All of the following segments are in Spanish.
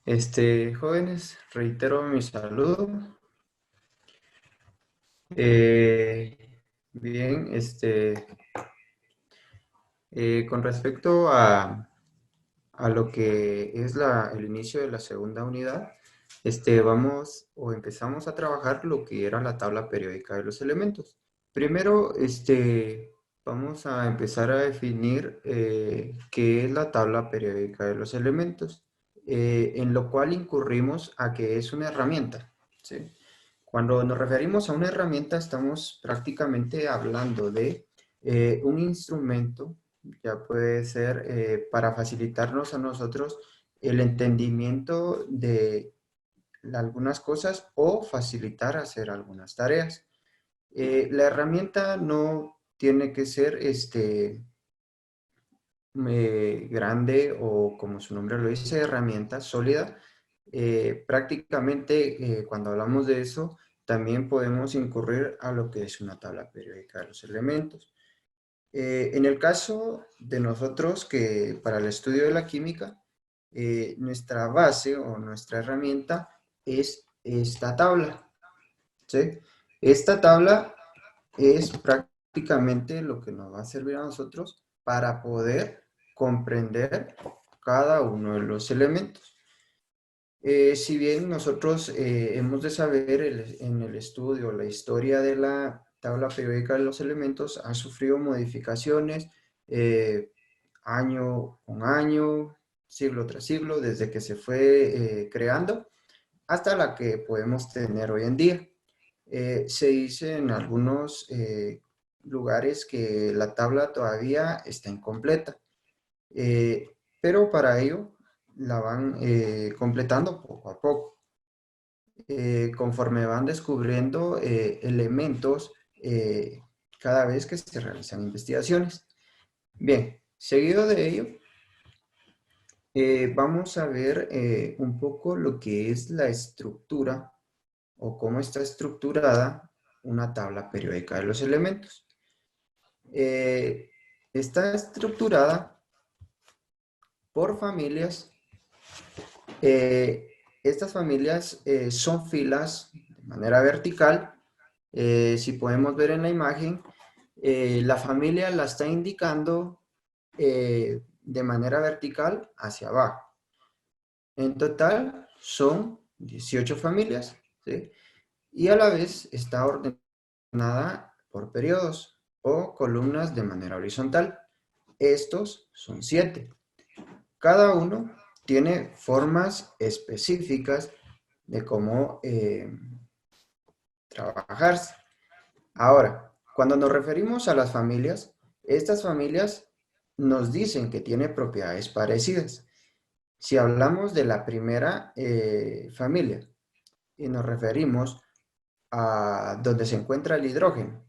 Jóvenes, reitero mi saludo. Eh, bien, con respecto a lo que es el inicio de la segunda unidad, vamos o empezamos a trabajar lo que era la tabla periódica de los elementos. Primero, vamos a empezar a definir qué es la tabla periódica de los elementos, en lo cual incurrimos a que es una herramienta, ¿sí? Cuando nos referimos a una herramienta, estamos prácticamente hablando de un instrumento, ya puede ser para facilitarnos a nosotros el entendimiento de algunas cosas o facilitar hacer algunas tareas. La herramienta no tiene que ser grande o, como su nombre lo dice, herramienta sólida. Prácticamente cuando hablamos de eso, también podemos incurrir a lo que es una tabla periódica de los elementos. En el caso de nosotros, que para el estudio de la química, nuestra base o nuestra herramienta es esta tabla, ¿sí? Esta tabla es prácticamente lo que nos va a servir a nosotros para poder comprender cada uno de los elementos. Si bien nosotros hemos de saber en el estudio la historia de la tabla periódica de los elementos, ha sufrido modificaciones año con año, siglo tras siglo, desde que se fue creando hasta la que podemos tener hoy en día. Se dice en algunos lugares que la tabla todavía está incompleta, pero para ello la van completando poco a poco, conforme van descubriendo elementos cada vez que se realizan investigaciones. Bien, seguido de ello, vamos a ver un poco lo que es la estructura o cómo está estructurada una tabla periódica de los elementos. Eh, Está estructurada por familias. Estas familias son filas de manera vertical. Si podemos ver en la imagen, la familia la está indicando de manera vertical hacia abajo. En total son 18 familias, ¿sí? Y a la vez está ordenada por periodos o columnas de manera horizontal. Estos son 7. Cada uno tiene formas específicas de cómo trabajarse. Ahora, cuando nos referimos a las familias, estas familias nos dicen que tienen propiedades parecidas. Si hablamos de la primera familia y nos referimos a donde se encuentra el hidrógeno,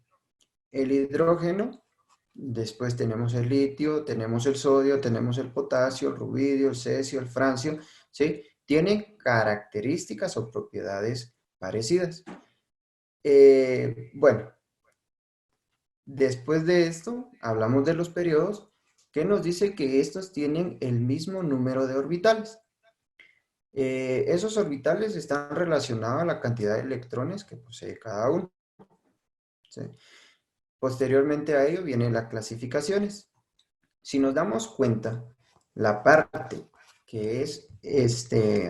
después tenemos el litio, tenemos el sodio, tenemos el potasio, el rubidio, el cesio, el francio, ¿sí? Tienen características o propiedades parecidas. Bueno, después de esto, hablamos de los periodos, que nos dice que estos tienen el mismo número de orbitales. Esos orbitales están relacionados a la cantidad de electrones que posee cada uno, ¿sí? Posteriormente a ello vienen las clasificaciones. Si nos damos cuenta, la parte que es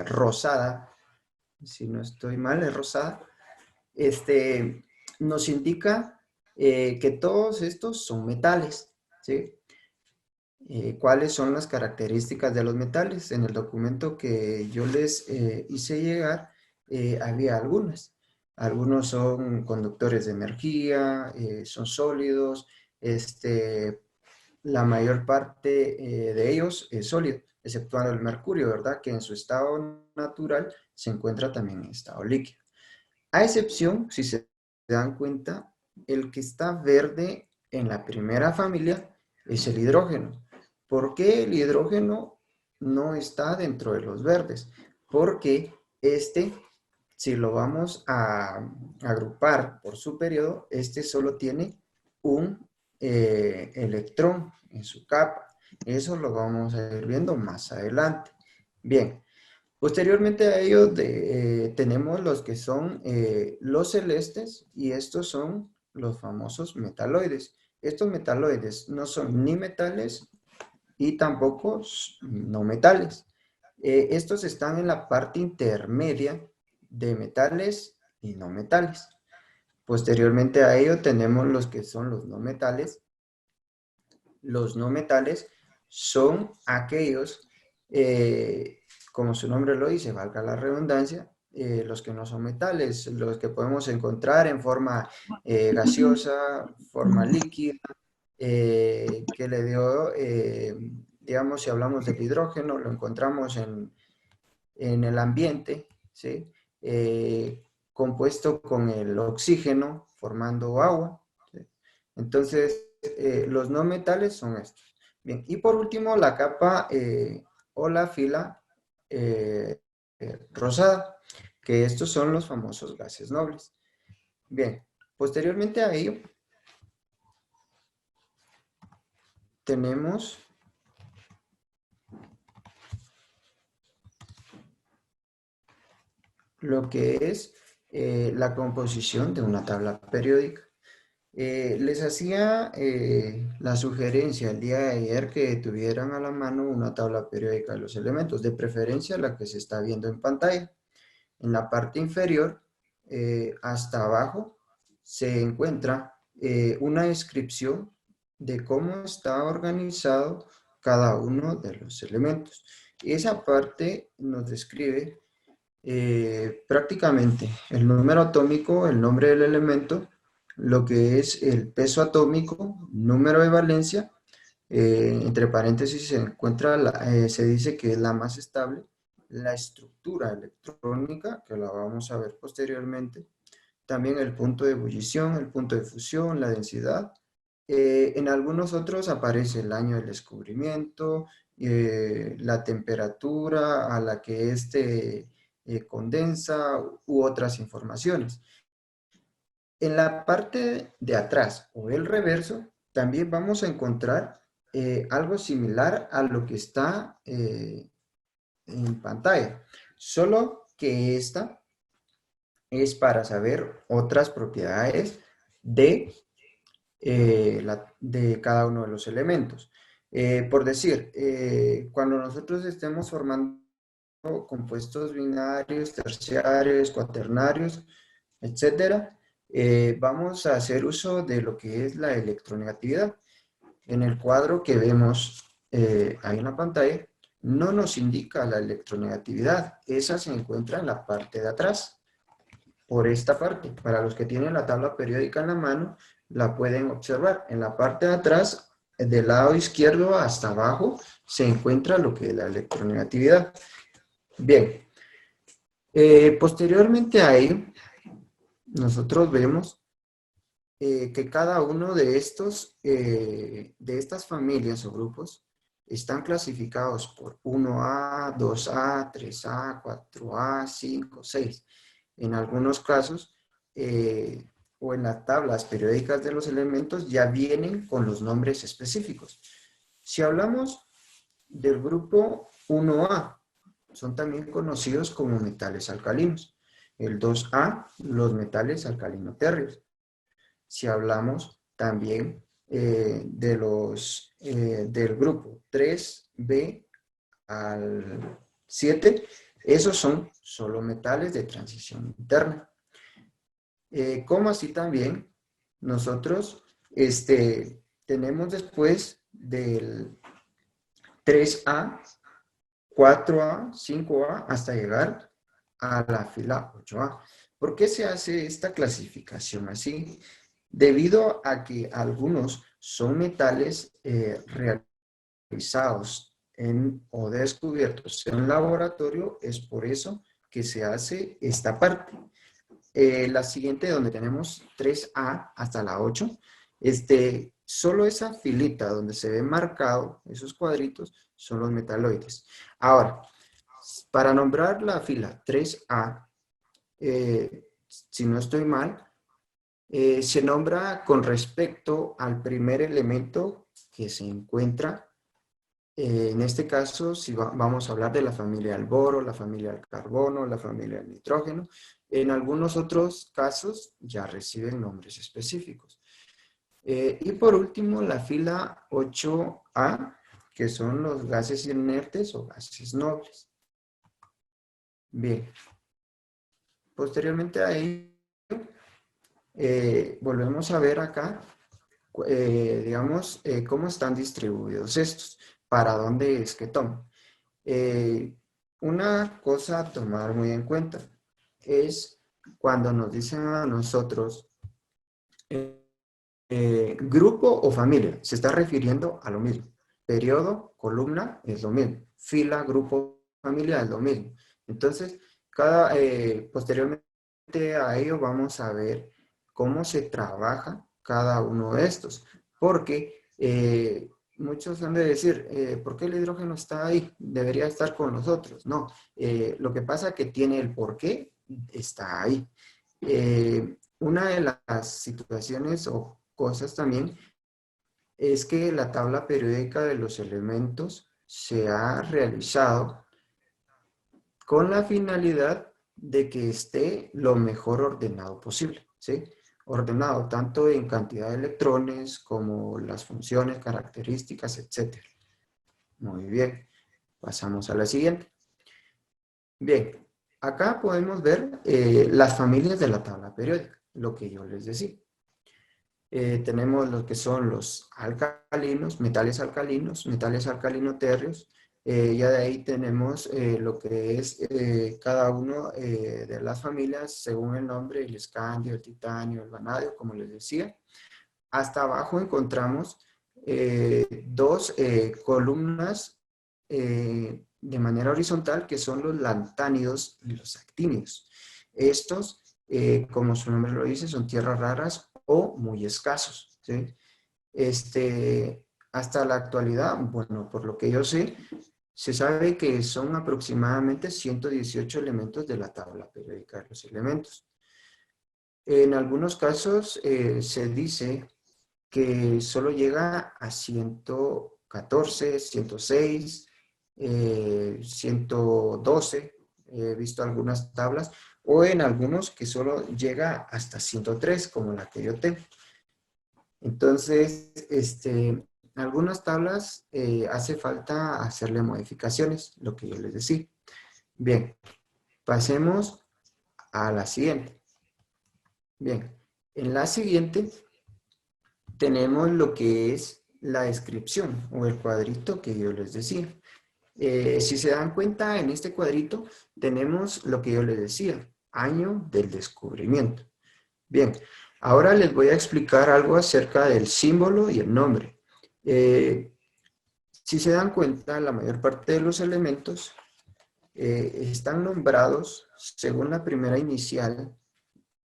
rosada, si no estoy mal, es rosada, nos indica que todos estos son metales, ¿sí? ¿Cuáles son las características de los metales? En el documento que yo les hice llegar, había algunas. Algunos son conductores de energía, son sólidos, la mayor parte de ellos es sólido, exceptuando el mercurio, ¿verdad? Que en su estado natural se encuentra también en estado líquido. A excepción, si se dan cuenta, el que está verde en la primera familia es el hidrógeno. ¿Por qué el hidrógeno no está dentro de los verdes? Porque si lo vamos a agrupar por su periodo, solo tiene un electrón en su capa. Eso lo vamos a ir viendo más adelante. Bien, Posteriormente a ello tenemos los que son los celestes y estos son los famosos metaloides. Estos metaloides no son ni metales y tampoco no metales. Estos están en la parte intermedia de metales y no metales. Posteriormente a ello tenemos los que son los no metales. Los no metales son aquellos, como su nombre lo dice, valga la redundancia, los que no son metales, los que podemos encontrar en forma gaseosa, forma líquida, que le dio, digamos, si hablamos del hidrógeno, lo encontramos en el ambiente, ¿sí? Compuesto con el oxígeno, formando agua, ¿sí? Entonces, los no metales son estos. Bien, y por último, la capa o la fila rosada, que estos son los famosos gases nobles. Bien, posteriormente a ello, tenemos lo que es la composición de una tabla periódica. Les hacía la sugerencia el día de ayer que tuvieran a la mano una tabla periódica de los elementos, de preferencia la que se está viendo en pantalla. En la parte inferior, hasta abajo, se encuentra una descripción de cómo está organizado cada uno de los elementos. Esa parte nos describe prácticamente el número atómico, el nombre del elemento, lo que es el peso atómico, número de valencia, entre paréntesis se encuentra, se dice que es la más estable, la estructura electrónica, que la vamos a ver posteriormente, también el punto de ebullición, el punto de fusión, la densidad. En algunos otros aparece el año del descubrimiento, la temperatura a la que este condensa u otras informaciones. En la parte de atrás o el reverso también vamos a encontrar algo similar a lo que está en pantalla, solo que esta es para saber otras propiedades de, de cada uno de los elementos. Por decir, cuando nosotros estemos formando compuestos binarios, terciarios, cuaternarios, etcétera, vamos a hacer uso de lo que es la electronegatividad. En el cuadro que vemos ahí en la pantalla, no nos indica la electronegatividad. Esa se encuentra en la parte de atrás, por esta parte. Para los que tienen la tabla periódica en la mano, la pueden observar. En la parte de atrás, del lado izquierdo hasta abajo, se encuentra lo que es la electronegatividad. Bien, posteriormente a ello, nosotros vemos que cada uno de estas familias o grupos están clasificados por 1A, 2A, 3A, 4A, 5, 6. En algunos casos, o en las tablas periódicas de los elementos, ya vienen con los nombres específicos. Si hablamos del grupo 1A, son también conocidos como metales alcalinos. El 2A, los metales alcalino-térreos. Si hablamos también del grupo 3B al 7, esos son solo metales de transición interna. Como así también nosotros tenemos después del 3A, 4A, 5A, hasta llegar a la fila 8A. ¿Por qué se hace esta clasificación así? Debido a que algunos son metales realizados o descubiertos en laboratorio, es por eso que se hace esta parte. La siguiente, donde tenemos 3A hasta la 8, solo esa filita donde se ve marcado esos cuadritos son los metaloides. Ahora, para nombrar la fila 3A, si no estoy mal, se nombra con respecto al primer elemento que se encuentra En este caso, si vamos a hablar de la familia del boro, la familia del carbono, la familia del nitrógeno. En algunos otros casos ya reciben nombres específicos. Y por último, la fila 8A, que son los gases inertes o gases nobles. Bien, posteriormente a ello, volvemos a ver acá, digamos, cómo están distribuidos estos, para dónde es que toman. Una cosa a tomar muy en cuenta es cuando nos dicen a nosotros grupo o familia, se está refiriendo a lo mismo. Periodo, columna es lo mismo. Fila, grupo, familia es lo mismo. Entonces, posteriormente a ello vamos a ver cómo se trabaja cada uno de estos. Porque muchos han de decir, ¿por qué el hidrógeno está ahí? Debería estar con nosotros. No, lo que pasa es que tiene el por qué está ahí. Una de las situaciones o cosas también es que la tabla periódica de los elementos se ha realizado con la finalidad de que esté lo mejor ordenado posible, ¿sí? Ordenado tanto en cantidad de electrones como las funciones, características, etc. Muy bien, pasamos a la siguiente. Bien, acá podemos ver las familias de la tabla periódica, lo que yo les decía. Tenemos lo que son los alcalinos, metales alcalino-térreos. Ya de ahí tenemos lo que es cada uno de las familias según el nombre, el escandio, el titanio, el vanadio, como les decía. Hasta abajo encontramos dos columnas de manera horizontal que son los lantánidos y los actínidos. Estos, como su nombre lo dice, son tierras raras o muy escasos, ¿sí? Hasta la actualidad, bueno, por lo que yo sé, se sabe que son aproximadamente 118 elementos de la tabla periódica de los elementos. En algunos casos se dice que solo llega a 114, 106, 112, he visto algunas tablas, o en algunos que solo llega hasta 103, como la que yo tengo. Entonces, algunas tablas hace falta hacerle modificaciones, lo que yo les decía. Bien, pasemos a la siguiente. Bien, en la siguiente tenemos lo que es la descripción o el cuadrito que yo les decía. Si se dan cuenta, en este cuadrito tenemos lo que yo les decía, año del descubrimiento. Bien, ahora les voy a explicar algo acerca del símbolo y el nombre. Si se dan cuenta, la mayor parte de los elementos están nombrados según la primera inicial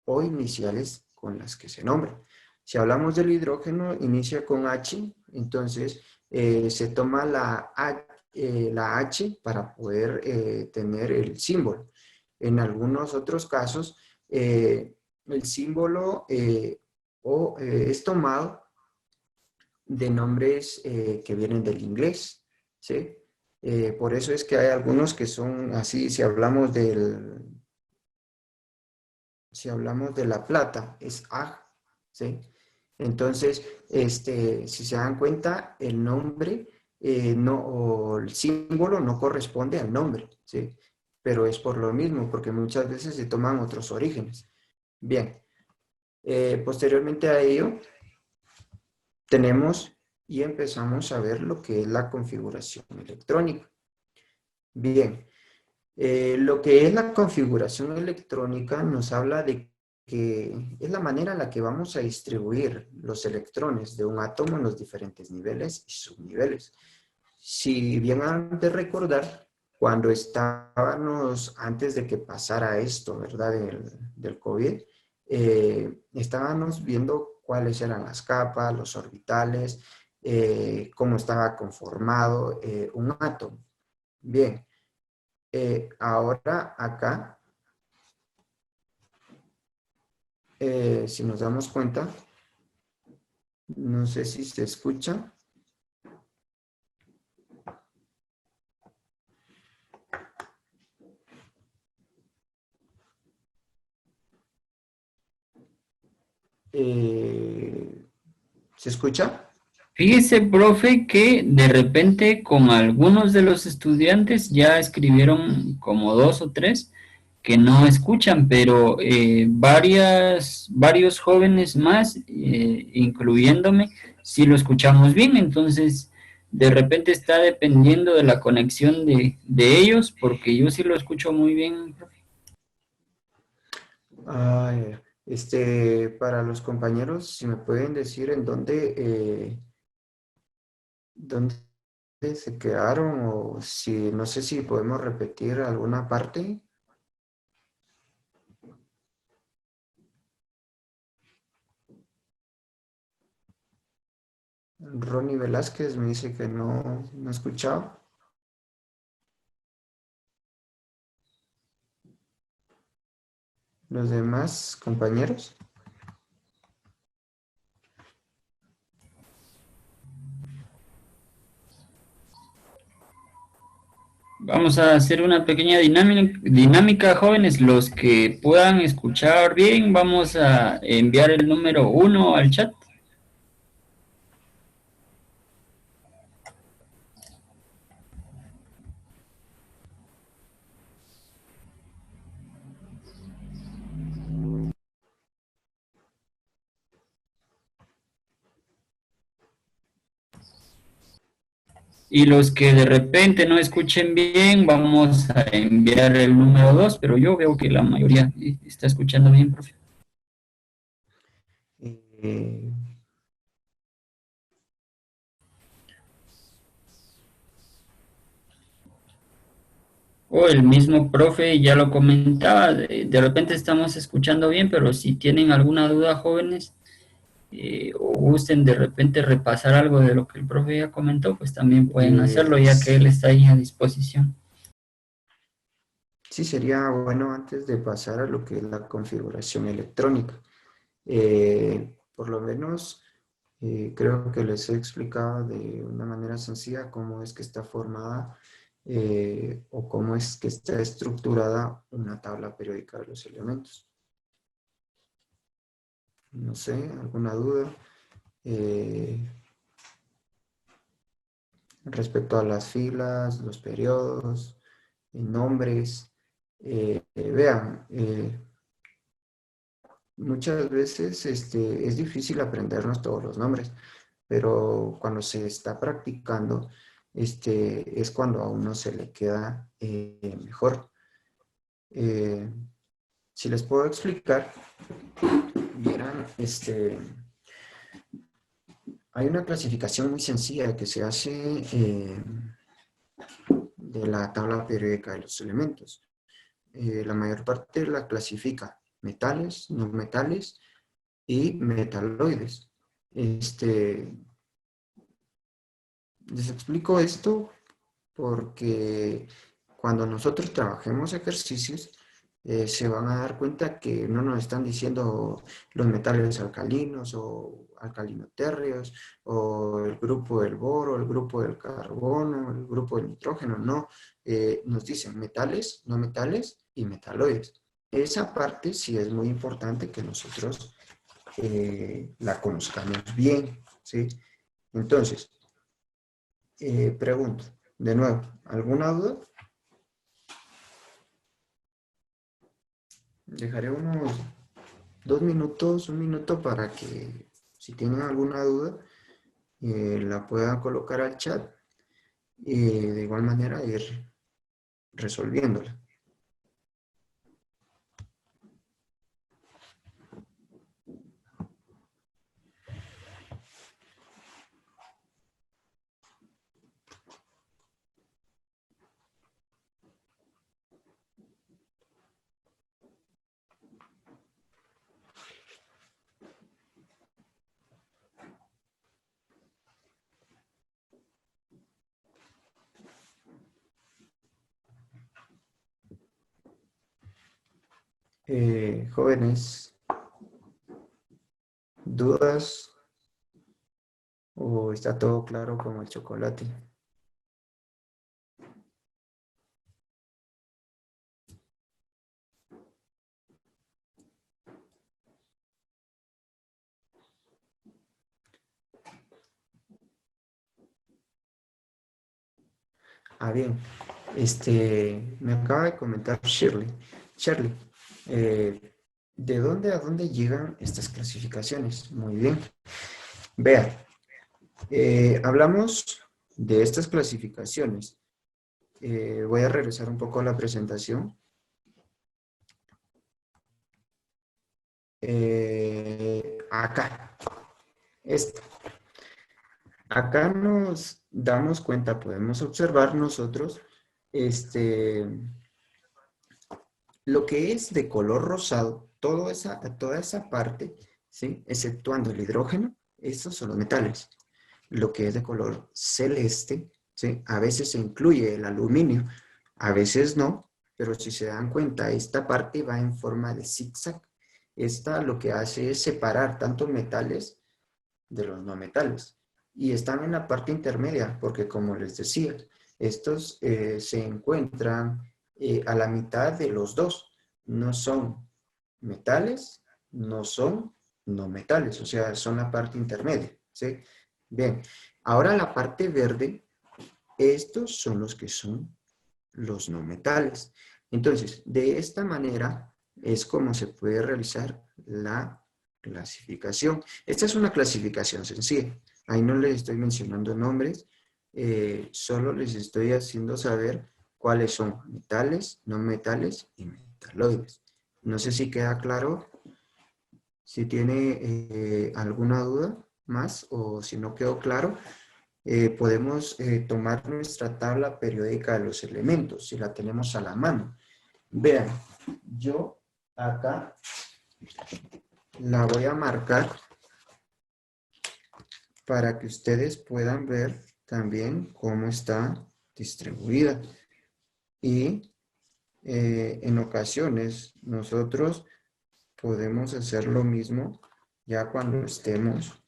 o iniciales con las que se nombran. Si hablamos del hidrógeno, inicia con H, entonces se toma la H para poder tener el símbolo. En algunos otros casos, el símbolo es tomado de nombres que vienen del inglés, ¿sí? Por eso es que hay algunos que son así, si hablamos de la plata, es AG, ¿sí? Entonces, si se dan cuenta, el nombre o el símbolo no corresponde al nombre, ¿sí? Pero es por lo mismo, porque muchas veces se toman otros orígenes. Bien, posteriormente a ello, tenemos y empezamos a ver lo que es la configuración electrónica. Bien, lo que es la configuración electrónica nos habla de que es la manera en la que vamos a distribuir los electrones de un átomo en los diferentes niveles y subniveles. Si bien han de recordar, cuando estábamos, antes de que pasara esto, ¿verdad? Del COVID, estábamos viendo cuáles eran las capas, los orbitales, cómo estaba conformado un átomo. Bien, ahora acá, si nos damos cuenta, no sé si se escucha. Eh, ¿Se escucha? Fíjese, profe, que de repente con algunos de los estudiantes ya escribieron como dos o tres que no escuchan, pero varios jóvenes más, incluyéndome, sí lo escuchamos bien. Entonces, de repente está dependiendo de la conexión de ellos, porque yo sí lo escucho muy bien, profe. Para los compañeros, si me pueden decir en dónde se quedaron o si, no sé si podemos repetir alguna parte. Ronnie Velázquez me dice que no ha escuchado. Los demás compañeros. Vamos a hacer una pequeña dinámica, jóvenes. Los que puedan escuchar bien, vamos a enviar el número uno al chat. Y los que de repente no escuchen bien, vamos a enviar el número 2, pero yo veo que la mayoría está escuchando bien, profe. Eh, O el mismo profe ya lo comentaba, de repente estamos escuchando bien, pero si tienen alguna duda, jóvenes, o gusten de repente repasar algo de lo que el profe ya comentó, pues también pueden hacerlo, ya que él sí, está ahí a disposición. sí, sería bueno antes de pasar a lo que es la configuración electrónica. Por lo menos creo que les he explicado de una manera sencilla cómo es que está formada o cómo es que está estructurada una tabla periódica de los elementos. No sé, ¿alguna duda? Eh, Respecto a las filas, los periodos, nombres. Vean, muchas veces es difícil aprendernos todos los nombres, pero cuando se está practicando, es cuando a uno se le queda mejor. Eh, si les puedo explicar, vieran, hay una clasificación muy sencilla que se hace de la tabla periódica de los elementos. La mayor parte la clasifica metales, no metales y metaloides. Este, Les explico esto porque cuando nosotros trabajemos ejercicios, se van a dar cuenta que no nos están diciendo los metales alcalinos o alcalinotérreos o el grupo del boro, el grupo del carbono, el grupo del nitrógeno, no. Nos dicen metales, no metales y metaloides. Esa parte sí es muy importante que nosotros la conozcamos bien, ¿sí? Entonces, pregunto, de nuevo, ¿alguna duda? Dejaré unos 2 minutos, 1 minuto para que si tienen alguna duda la puedan colocar al chat y de igual manera ir resolviéndola. Jóvenes, ¿dudas o está todo claro como el chocolate? Bien, me acaba de comentar Shirley. Shirley, eh, ¿de dónde a dónde llegan estas clasificaciones? Muy bien. Vea, hablamos de estas clasificaciones. Voy a regresar un poco a la presentación. Acá, esta. Acá nos damos cuenta, podemos observar nosotros, este, lo que es de color rosado, toda esa parte, ¿sí? Exceptuando el hidrógeno, estos son los metales. Lo que es de color celeste, ¿sí? A veces se incluye el aluminio, a veces no, pero si se dan cuenta, esta parte va en forma de zigzag. Esta lo que hace es separar tanto metales de los no metales. Y están en la parte intermedia, porque como les decía, estos se encuentran a la mitad de los dos. No son metales, no son no metales, o sea, son la parte intermedia. ¿Sí? Bien, ahora la parte verde, estos son los que son los no metales. Entonces, de esta manera es como se puede realizar la clasificación. Esta es una clasificación sencilla. Ahí no les estoy mencionando nombres, solo les estoy haciendo saber cuáles son metales, no metales y metaloides. No sé si queda claro, si tiene alguna duda más o si no quedó claro, podemos tomar nuestra tabla periódica de los elementos, si la tenemos a la mano. Vean, yo acá la voy a marcar para que ustedes puedan ver también cómo está distribuida. Y en ocasiones nosotros podemos hacer lo mismo ya cuando estemos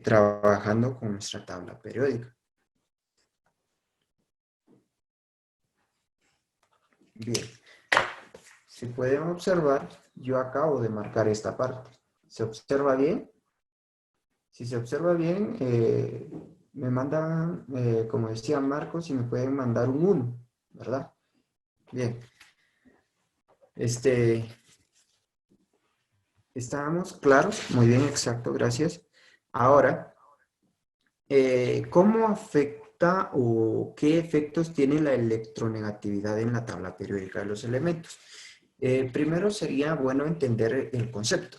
trabajando con nuestra tabla periódica. Bien, si pueden observar, yo acabo de marcar esta parte. ¿Se observa bien? Si se observa bien, me mandan, como decía Marcos, si me pueden mandar un 1, ¿verdad? Bien. Este, ¿Estábamos claros? Muy bien, exacto, gracias. Ahora, ¿cómo afecta o qué efectos tiene la electronegatividad en la tabla periódica de los elementos? Primero sería bueno entender el concepto.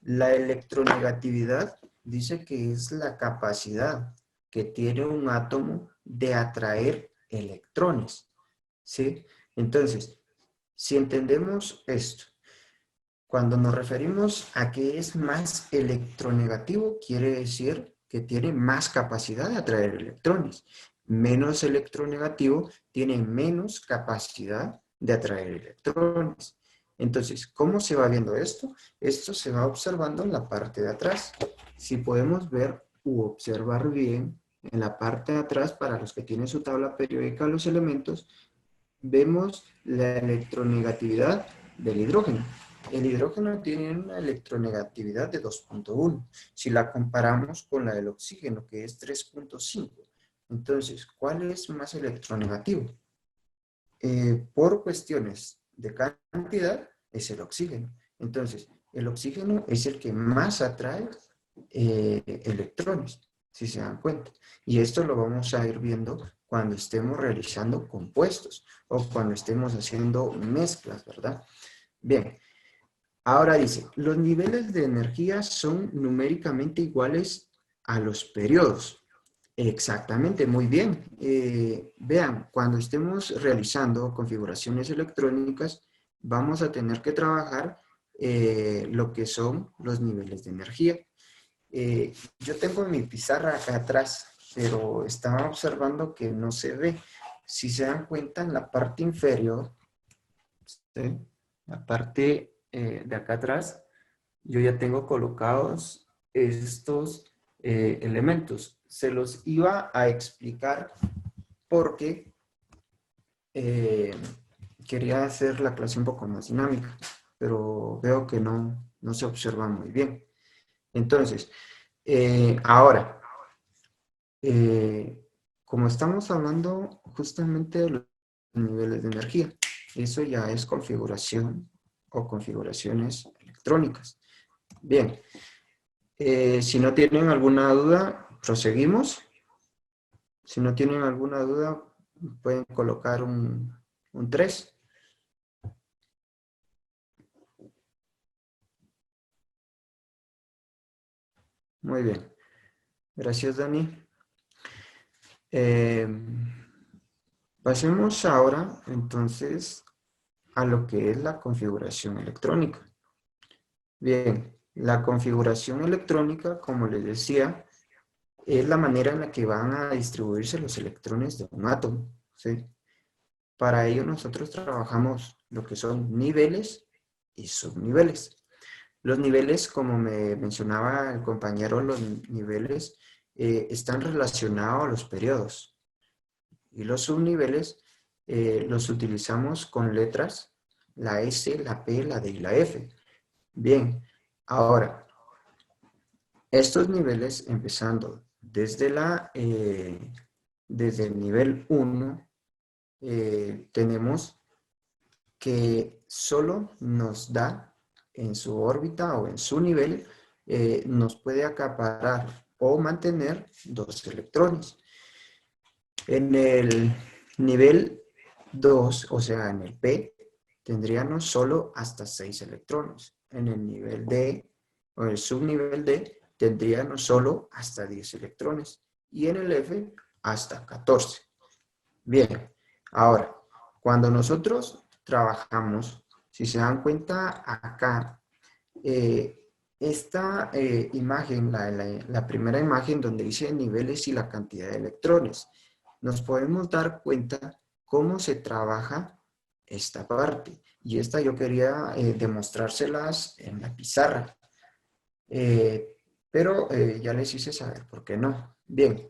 La electronegatividad dice que es la capacidad que tiene un átomo de atraer electrones, ¿sí? Entonces, si entendemos esto, cuando nos referimos a que es más electronegativo, quiere decir que tiene más capacidad de atraer electrones. Menos electronegativo tiene menos capacidad de atraer electrones. Entonces, ¿cómo se va viendo esto? Esto se va observando en la parte de atrás. Si podemos ver u observar bien en la parte de atrás, para los que tienen su tabla periódica de los elementos, vemos la electronegatividad del hidrógeno. El hidrógeno tiene una electronegatividad de 2.1. Si la comparamos con la del oxígeno, que es 3.5. Entonces, ¿cuál es más electronegativo? Por cuestiones de cantidad, es el oxígeno. Entonces, el oxígeno es el que más atrae electrones, si se dan cuenta. Y esto lo vamos a ir viendo cuando estemos realizando compuestos o cuando estemos haciendo mezclas, ¿verdad? Bien, ahora dice, los niveles de energía son numéricamente iguales a los periodos. Exactamente, muy bien. Vean, cuando estemos realizando configuraciones electrónicas, vamos a tener que trabajar lo que son los niveles de energía. Yo tengo mi pizarra acá atrás, pero estaba observando que no se ve. Si se dan cuenta, en la parte inferior, ¿sí? La parte de acá atrás, yo ya tengo colocados estos elementos. Se los iba a explicar porque eh, quería hacer la clase un poco más dinámica, pero veo que no se observa muy bien. Entonces, ahora, eh, como estamos hablando justamente de los niveles de energía, eso ya es configuración o configuraciones electrónicas. Bien, si no tienen alguna duda, proseguimos. Si no tienen alguna duda, pueden colocar un 3. Muy bien. Gracias, Dani. Eh, Pasemos ahora, entonces, a lo que es la configuración electrónica. Bien, la configuración electrónica, como les decía, es la manera en la que van a distribuirse los electrones de un átomo, ¿sí? Para ello nosotros trabajamos lo que son niveles y subniveles. Los niveles, como me mencionaba el compañero, los niveles están relacionados a los periodos. Y los subniveles los utilizamos con letras, la S, la P, la D y la F. Bien, ahora, estos niveles, empezando desde el nivel 1, tenemos que solo nos da en su órbita o en su nivel, nos puede acaparar o mantener 2 electrones. En el nivel 2, o sea, en el P, tendríamos solo hasta 6 electrones. En el nivel D o el subnivel D, tendríamos solo hasta 10 electrones. Y en el F, hasta 14. Bien, ahora, cuando nosotros trabajamos, si se dan cuenta acá, eh, esta imagen, la primera imagen donde dice niveles y la cantidad de electrones, nos podemos dar cuenta cómo se trabaja esta parte. Y esta yo quería demostrárselas en la pizarra, pero ya les hice saber por qué no. Bien,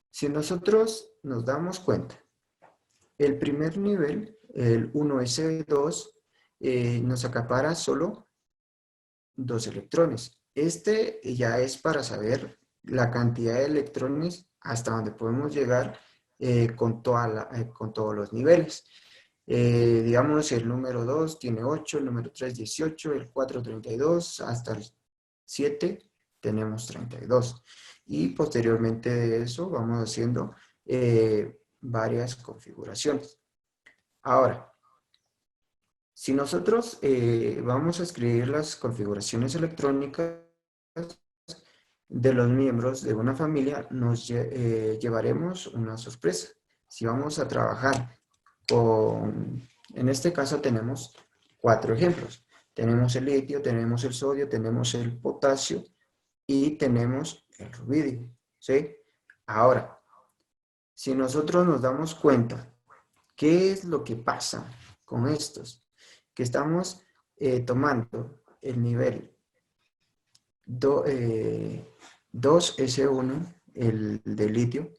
si nosotros nos damos cuenta, el primer nivel, el 1s2, nos acapara solo 2 electrones. Este ya es para saber la cantidad de electrones hasta donde podemos llegar con todos los niveles. Digamos, el número 2 tiene 8, el número 3 18, el 4 32, hasta el 7 tenemos 32. Y posteriormente de eso vamos haciendo varias configuraciones. Ahora, si nosotros vamos a escribir las configuraciones electrónicas de los miembros de una familia, nos llevaremos una sorpresa. Si vamos a trabajar en este caso tenemos 4 ejemplos. Tenemos el litio, tenemos el sodio, tenemos el potasio y tenemos el rubidio, ¿sí? Ahora, si nosotros nos damos cuenta, ¿qué es lo que pasa con estos? Que estamos tomando el nivel 2s1, el de litio,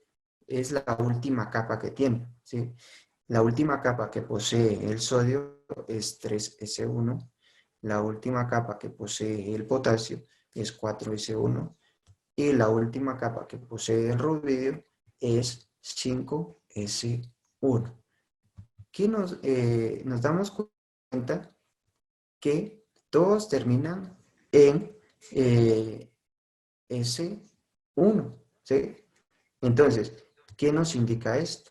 es la última capa que tiene, ¿sí? La última capa que posee el sodio es 3s1, la última capa que posee el potasio es 4s1 y la última capa que posee el rubidio es 5s1. Aquí nos damos cuenta que todos terminan en S1, ¿sí? Entonces, ¿qué nos indica esto?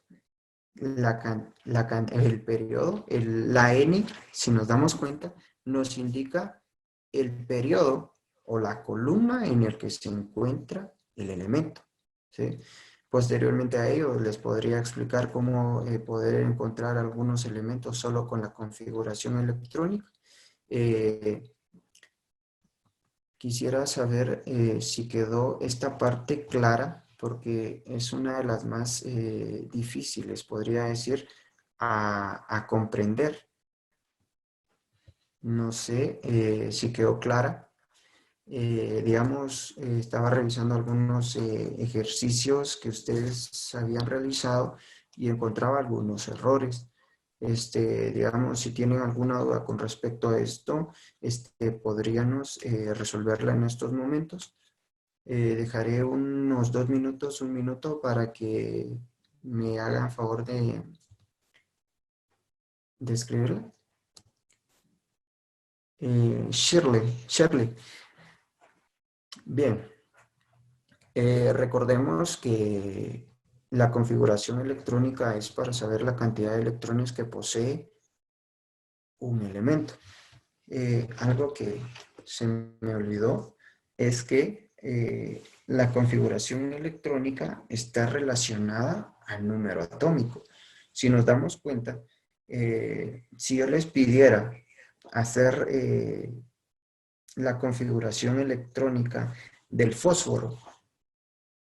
El periodo, la N, si nos damos cuenta, nos indica el periodo o la columna en el que se encuentra el elemento, ¿sí? Posteriormente a ello, les podría explicar cómo poder encontrar algunos elementos solo con la configuración electrónica. Quisiera saber si quedó esta parte clara, porque es una de las más difíciles, podría decir, a comprender. No sé si quedó clara. Digamos, estaba revisando algunos ejercicios que ustedes habían realizado y encontraba algunos errores. Digamos, si tienen alguna duda con respecto a esto, podríamos resolverla en estos momentos. Dejaré unos 2 minutos, 1 minuto para que me hagan favor de escribirla. Shirley. Bien, recordemos que la configuración electrónica es para saber la cantidad de electrones que posee un elemento. Algo que se me olvidó es que la configuración electrónica está relacionada al número atómico. Si nos damos cuenta, si yo les pidiera hacer la configuración electrónica del fósforo,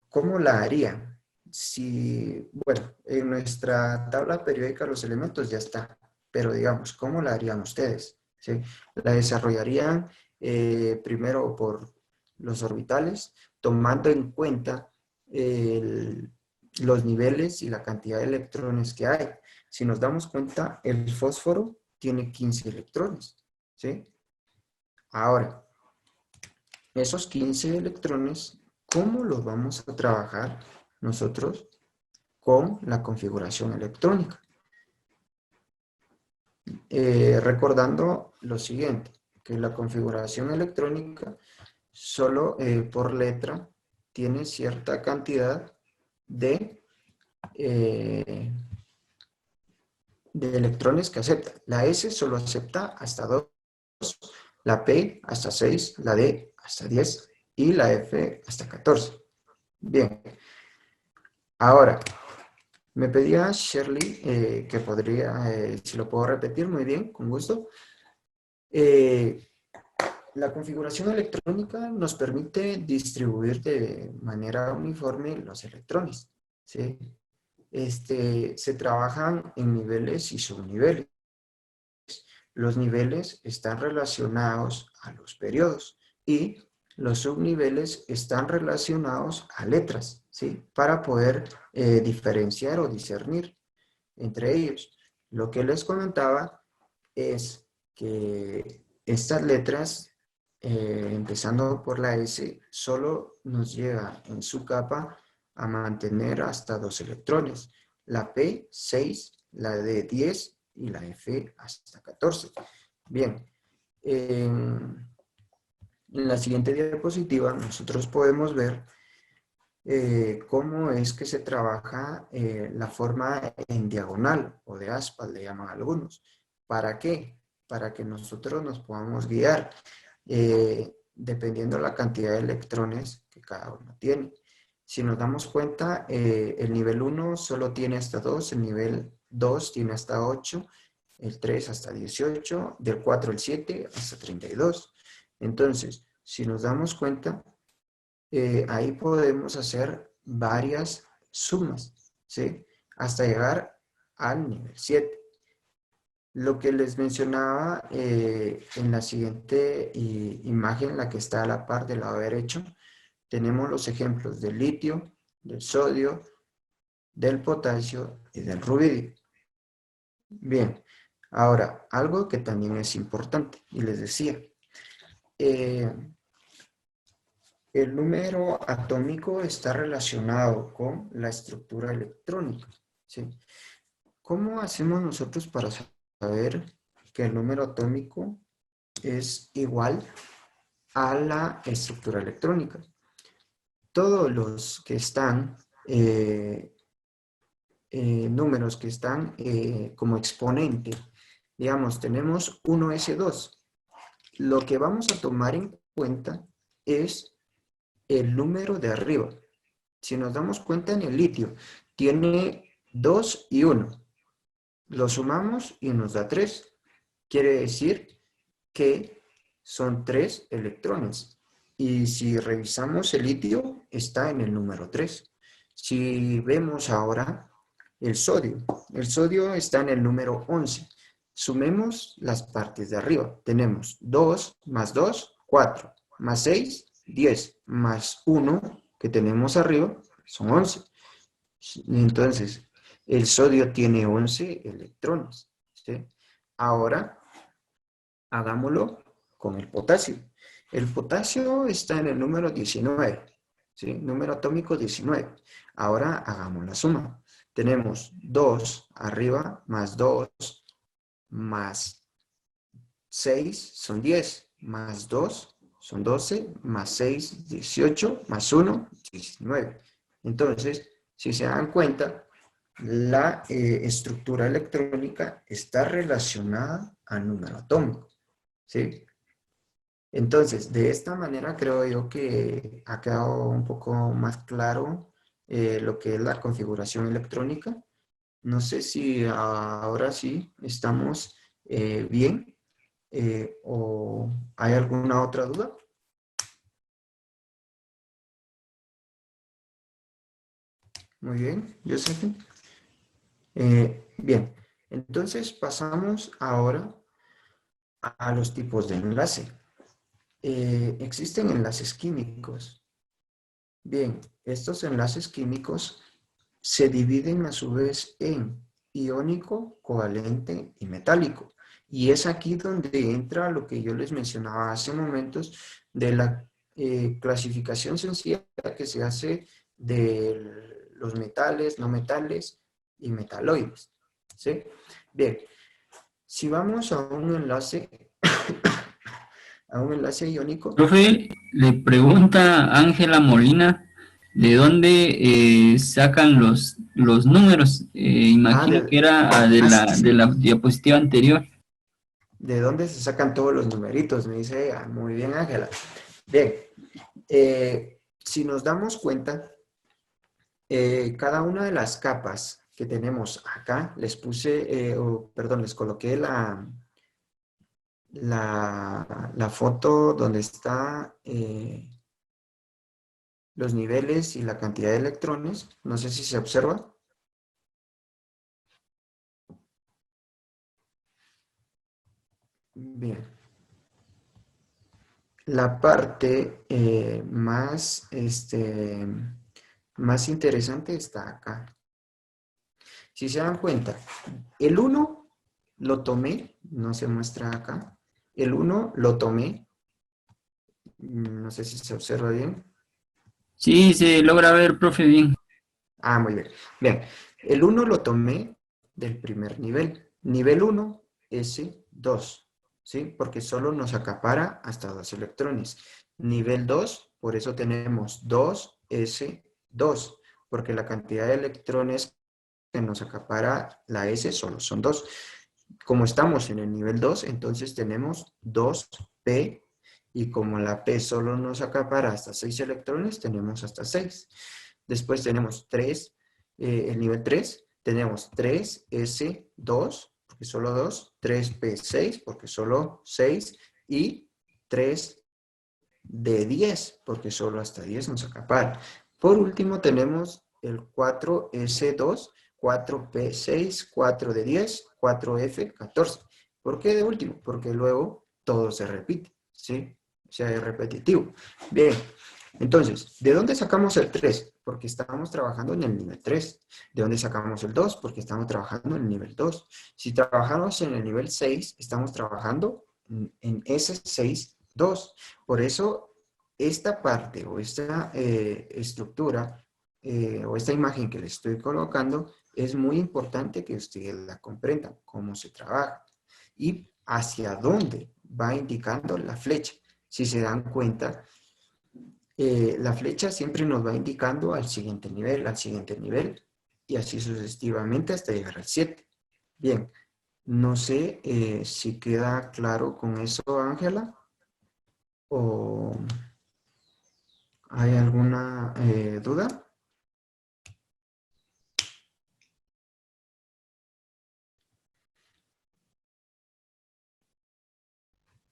¿cómo la harían? Si, bueno, en nuestra tabla periódica de los elementos ya está, pero digamos, ¿cómo la harían ustedes? ¿Sí? La desarrollarían primero por los orbitales, tomando en cuenta los niveles y la cantidad de electrones que hay. Si nos damos cuenta, el fósforo tiene 15 electrones, ¿sí? Ahora, esos 15 electrones, ¿cómo los vamos a trabajar nosotros con la configuración electrónica? Recordando lo siguiente, que la configuración electrónica solo por letra tiene cierta cantidad eh, de electrones que acepta. La S solo acepta hasta 2, la P hasta 6, la D hasta 10 y la F hasta 14. Bien, ahora, me pedía Shirley que podría, si lo puedo repetir, muy bien, con gusto. La configuración electrónica nos permite distribuir de manera uniforme los electrones, ¿sí? Se trabajan en niveles y subniveles. Los niveles están relacionados a los periodos y los subniveles están relacionados a letras, ¿sí? Para poder diferenciar o discernir entre ellos. Lo que les comentaba es que estas letras, empezando por la S, solo nos llega en su capa a mantener hasta 2 electrones. La P, 6, la D, 10 y la F hasta 14. Bien, en la siguiente diapositiva nosotros podemos ver cómo es que se trabaja la forma en diagonal o de aspas, le llaman algunos. ¿Para qué? Para que nosotros nos podamos guiar dependiendo la cantidad de electrones que cada uno tiene. Si nos damos cuenta, el nivel 1 solo tiene hasta 2, el nivel 2 tiene hasta 8, el 3 hasta 18, del 4 al 7 hasta 32. Entonces, si nos damos cuenta, ahí podemos hacer varias sumas, ¿sí? Hasta llegar al nivel 7. Lo que les mencionaba en la siguiente imagen, la que está a la par del lado derecho, tenemos los ejemplos del litio, del sodio, del potasio y del rubidio. Bien, ahora, algo que también es importante, y les decía, el número atómico está relacionado con la estructura electrónica, ¿sí? ¿Cómo hacemos nosotros para saber que el número atómico es igual a la estructura electrónica? Todos los que están, números que están como exponente, digamos, tenemos 1s2. Lo que vamos a tomar en cuenta es el número de arriba. Si nos damos cuenta, en el litio tiene 2 y 1. Lo sumamos y nos da 3. Quiere decir que son 3 electrones. Y si revisamos el litio, está en el número 3. Si vemos ahora el sodio está en el número 11. Sumemos las partes de arriba. Tenemos 2 más 2, 4, más 6, 10, más 1 que tenemos arriba, son 11. Entonces, el sodio tiene 11 electrones, ¿sí? Ahora, hagámoslo con el potasio. El potasio está en el número 19, ¿sí? Número atómico 19. Ahora hagamos la suma. tenemos 2 arriba, más 2, más 6 son 10, más 2 son 12, más 6, 18, más 1, 19. Entonces, si se dan cuenta, la estructura electrónica está relacionada al número atómico, ¿sí? Entonces, de esta manera creo yo que ha quedado un poco más claro lo que es la configuración electrónica. No sé si ahora sí estamos bien o hay alguna otra duda. Muy bien, Josephine. Bien, entonces pasamos ahora a los tipos de enlace. Existen enlaces químicos. Bien, estos enlaces químicos se dividen a su vez en iónico, covalente y metálico. Y es aquí donde entra lo que yo les mencionaba hace momentos de la clasificación sencilla que se hace de los metales, no metales y metaloides. ¿Sí? Bien, si vamos a un enlace iónico, Profe, le pregunta Ángela Molina, ¿de dónde sacan los números? ah, Imagino que era sí, de sí. la diapositiva anterior. ¿De dónde se sacan todos los numeritos? Me dice ella. Muy bien, Ángela. Bien, si nos damos cuenta, cada una de las capas que tenemos acá, les puse, perdón, les coloqué la foto donde está los niveles y la cantidad de electrones. No sé si se observa. Bien. La parte más interesante está acá. Si se dan cuenta, el uno lo tomé, no se muestra acá. El uno lo tomé, no sé si se observa bien. Sí, se logra ver, profe, bien. Ah, muy bien. Bien, el uno lo tomé del primer nivel. Nivel uno S2, ¿sí? Porque solo nos acapara hasta 2 electrones. Nivel 2, por eso tenemos 2S2, porque la cantidad de electrones que nos acapara la S solo son 2. Como estamos en el nivel 2, entonces tenemos 2P y como la P solo nos acapara hasta 6 electrones, tenemos hasta 6. Después tenemos 3, el nivel 3, tenemos 3S2, porque solo 2, 3P6, porque solo 6, y 3 de 10, porque solo hasta 10 nos acapara. Por último tenemos el 4S2, 4P6, 4 de 10, 4F14. ¿Por qué de último? Porque luego todo se repite, ¿sí? O sea, es repetitivo. Bien, entonces, ¿de dónde sacamos el 3? Porque estamos trabajando en el nivel 3. ¿De dónde sacamos el 2? Porque estamos trabajando en el nivel 2. Si trabajamos en el nivel 6, estamos trabajando en ese 6, 2. Por eso, esta parte o esta estructura o esta imagen que les estoy colocando es muy importante que ustedes la comprendan, cómo se trabaja y hacia dónde va indicando la flecha. Si se dan cuenta, la flecha siempre nos va indicando al siguiente nivel, y así sucesivamente hasta llegar al 7. Bien, no sé si queda claro con eso, Ángela, o hay alguna duda,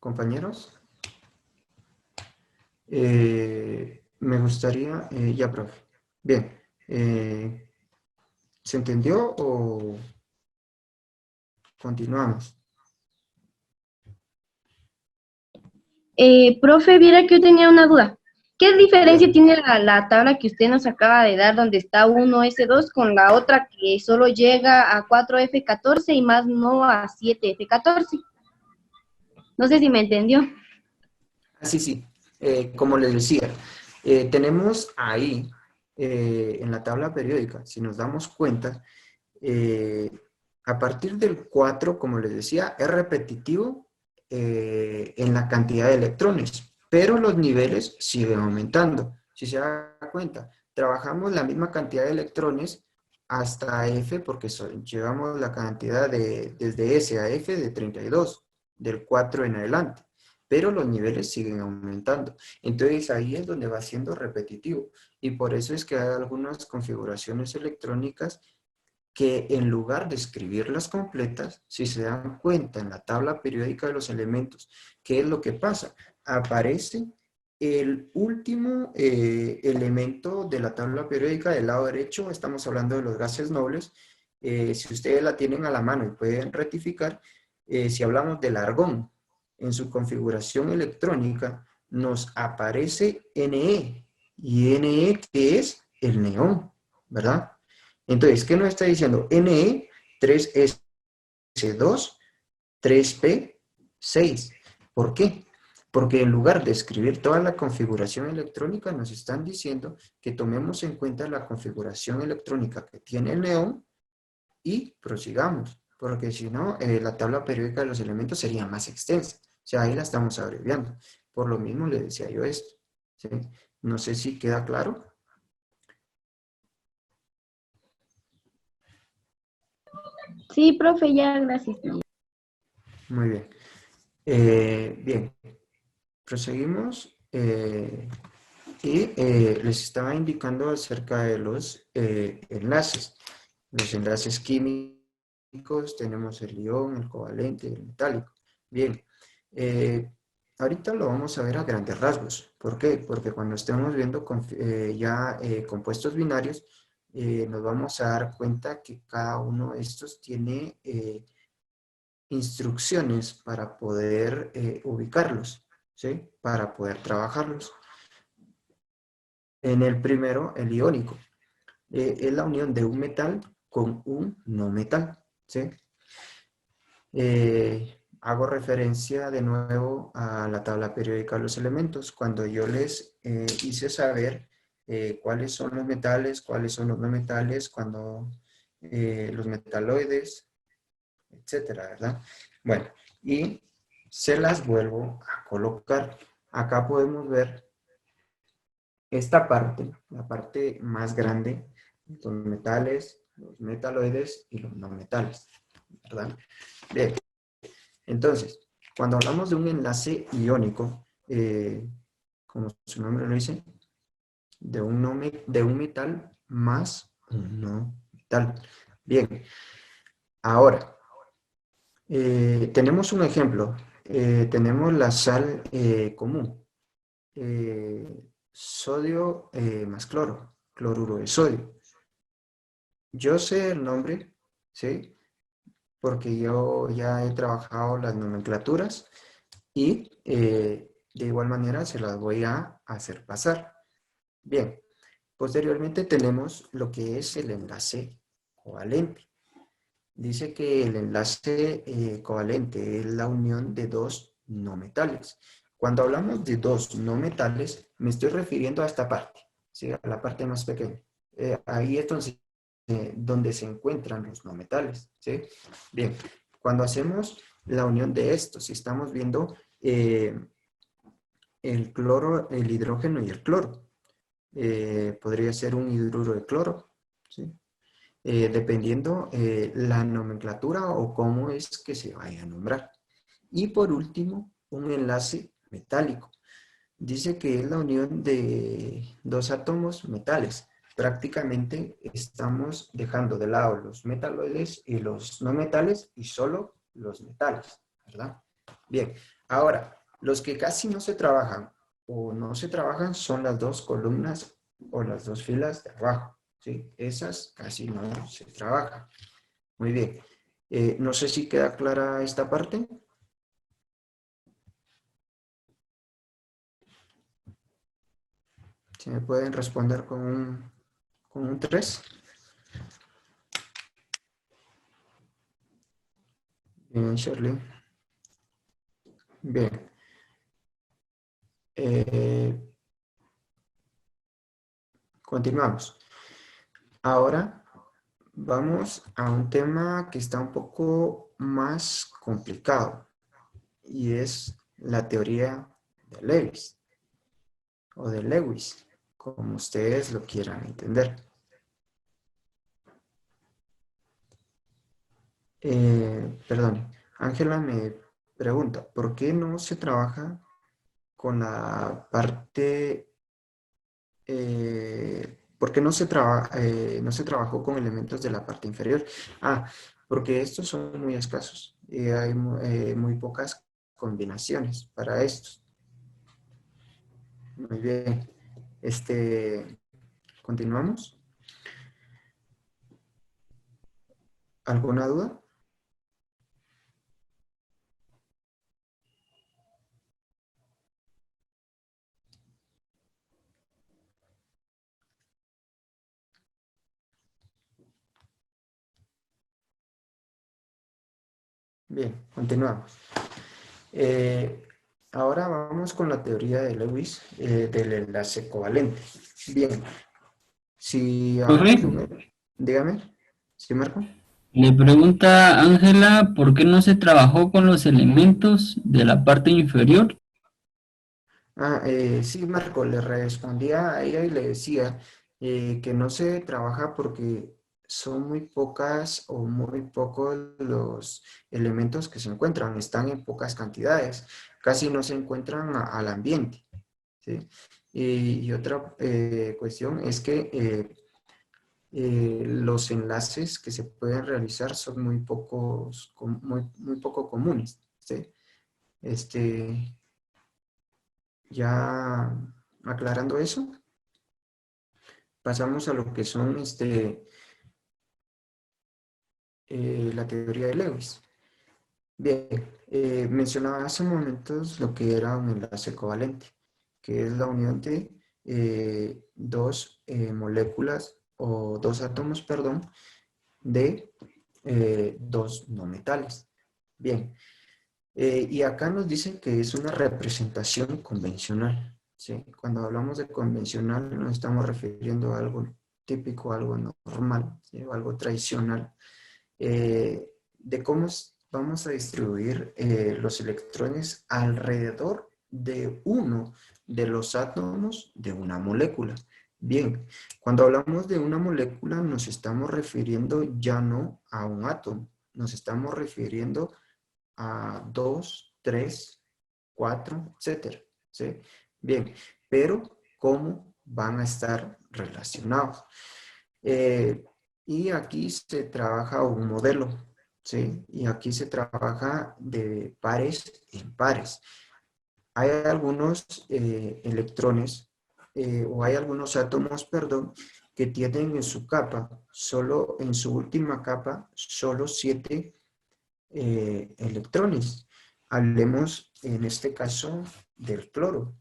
compañeros. Me gustaría, ya, profe. Bien, ¿se entendió o continuamos? Profe, viera que yo tenía una duda. ¿Qué diferencia Dígame. tiene la tabla que usted nos acaba de dar, donde está 1S2 con la otra que solo llega a 4F14 y más no a 7F14? No sé si me entendió. Ah, sí, sí. Como les decía, tenemos ahí. en la tabla periódica, si nos damos cuenta, a partir del 4, como les decía, es repetitivo en la cantidad de electrones, pero los niveles siguen aumentando. Si se da cuenta, trabajamos la misma cantidad de electrones hasta F, porque llevamos la cantidad desde S a F de 32, del 4 en adelante, pero los niveles siguen aumentando. Entonces ahí es donde va siendo repetitivo, y por eso es que hay algunas configuraciones electrónicas que en lugar de escribirlas completas, si se dan cuenta en la tabla periódica de los elementos, ¿qué es lo que pasa? Aparece el último elemento de la tabla periódica del lado derecho, estamos hablando de los gases nobles. Si ustedes la tienen a la mano y pueden rectificar, si hablamos del argón, en su configuración electrónica nos aparece Ne, y Ne, ¿qué es? El neón, ¿verdad? Entonces, ¿qué nos está diciendo? Ne, 3S2, 3P6. ¿Por qué? Porque en lugar de escribir toda la configuración electrónica, nos están diciendo que tomemos en cuenta la configuración electrónica que tiene el neón y prosigamos. Porque si no, la tabla periódica de los elementos sería más extensa. O sea, ahí la estamos abreviando. Por lo mismo le decía yo esto. ¿Sí? No sé si queda claro. Sí, profe, ya, gracias. Muy bien. Bien, proseguimos. Y les estaba indicando acerca de los enlaces. Los enlaces químicos, tenemos el ion, el covalente y el metálico. Bien, ahorita lo vamos a ver a grandes rasgos. ¿Por qué? Porque cuando estemos viendo compuestos binarios, nos vamos a dar cuenta que cada uno de estos tiene instrucciones para poder ubicarlos, ¿sí? Para poder trabajarlos. En el primero, el iónico, es la unión de un metal con un no metal, ¿sí? Hago referencia de nuevo a la tabla periódica de los elementos, cuando yo les hice saber cuáles son los metales, cuáles son los no metales, cuando los metaloides, etcétera, ¿verdad? Bueno, y se las vuelvo a colocar. Acá podemos ver esta parte, la parte más grande, los metales, los metaloides y los no metales, ¿verdad? Bien, entonces, cuando hablamos de un enlace iónico, como su nombre lo dice, de un metal más un no metal. Bien, ahora, tenemos un ejemplo. Tenemos la sal común. Sodio más cloro, cloruro de sodio. Yo sé el nombre, ¿sí? Porque yo ya he trabajado las nomenclaturas y de igual manera se las voy a hacer pasar. Bien, posteriormente tenemos lo que es el enlace covalente. Dice que el enlace covalente es la unión de dos no metales. Cuando hablamos de dos no metales, me estoy refiriendo a esta parte, ¿sí? A la parte más pequeña. Ahí es donde se encuentran los no metales, ¿sí? Bien, cuando hacemos la unión de estos, si estamos viendo el cloro, el hidrógeno y el cloro, podría ser un hidruro de cloro, ¿sí? Dependiendo la nomenclatura o cómo es que se vaya a nombrar. Y por último, un enlace metálico. Dice que es la unión de dos átomos metales. Prácticamente estamos dejando de lado los metaloides y los no metales y solo los metales, ¿verdad? Bien, ahora, los que casi no se trabajan o no se trabajan son las dos columnas o las dos filas de abajo, ¿sí? Esas casi no se trabajan. Muy bien. No sé si queda clara esta parte. Si me pueden responder con un 3. Bien, Shirley. Bien. continuamos. Ahora vamos a un tema que está un poco más complicado y es la teoría de Lewis o de Lewis, como ustedes lo quieran entender. Perdón, Ángela me pregunta, ¿por qué no se trabaja con la parte, por qué no se trabajó con elementos de la parte inferior? Ah, porque estos son muy escasos y hay muy pocas combinaciones para estos. Muy bien. ¿Continuamos? ¿Alguna duda? Bien, continuamos. Eh, Ahora vamos con la teoría de Lewis del enlace covalente. Bien, si Profe, hablamos de un... Dígame, ¿sí, Marco? le pregunta Ángela por qué no se trabajó con los elementos de la parte inferior. Sí, Marco, le respondía a ella y le decía que no se trabaja porque son muy pocas o muy pocos los elementos que se encuentran, están en pocas cantidades, casi no se encuentran al ambiente, ¿sí? Y otra cuestión es que los enlaces que se pueden realizar son muy pocos, muy poco comunes, ¿sí? Este, ya aclarando eso, pasamos a lo que son la teoría de Lewis. Bien, mencionaba hace momentos lo que era un enlace covalente, que es la unión de dos moléculas o dos átomos, perdón, de dos no metales. Bien, y acá nos dicen que es una representación convencional, ¿sí? Cuando hablamos de convencional nos estamos refiriendo a algo típico, algo normal, ¿sí? O algo tradicional, de cómo vamos a distribuir los electrones alrededor de uno de los átomos de una molécula. Bien, cuando hablamos de una molécula nos estamos refiriendo ya no a un átomo, nos estamos refiriendo a 2, 3, 4, etcétera, ¿sí? Bien, pero ¿cómo van a estar relacionados? Eh, y aquí se trabaja un modelo, ¿sí? Y aquí se trabaja de pares en pares. Hay algunos electrones, o hay algunos átomos, perdón, que tienen en su capa, solo en su última capa, solo 7 electrones. Hablemos en este caso del cloro.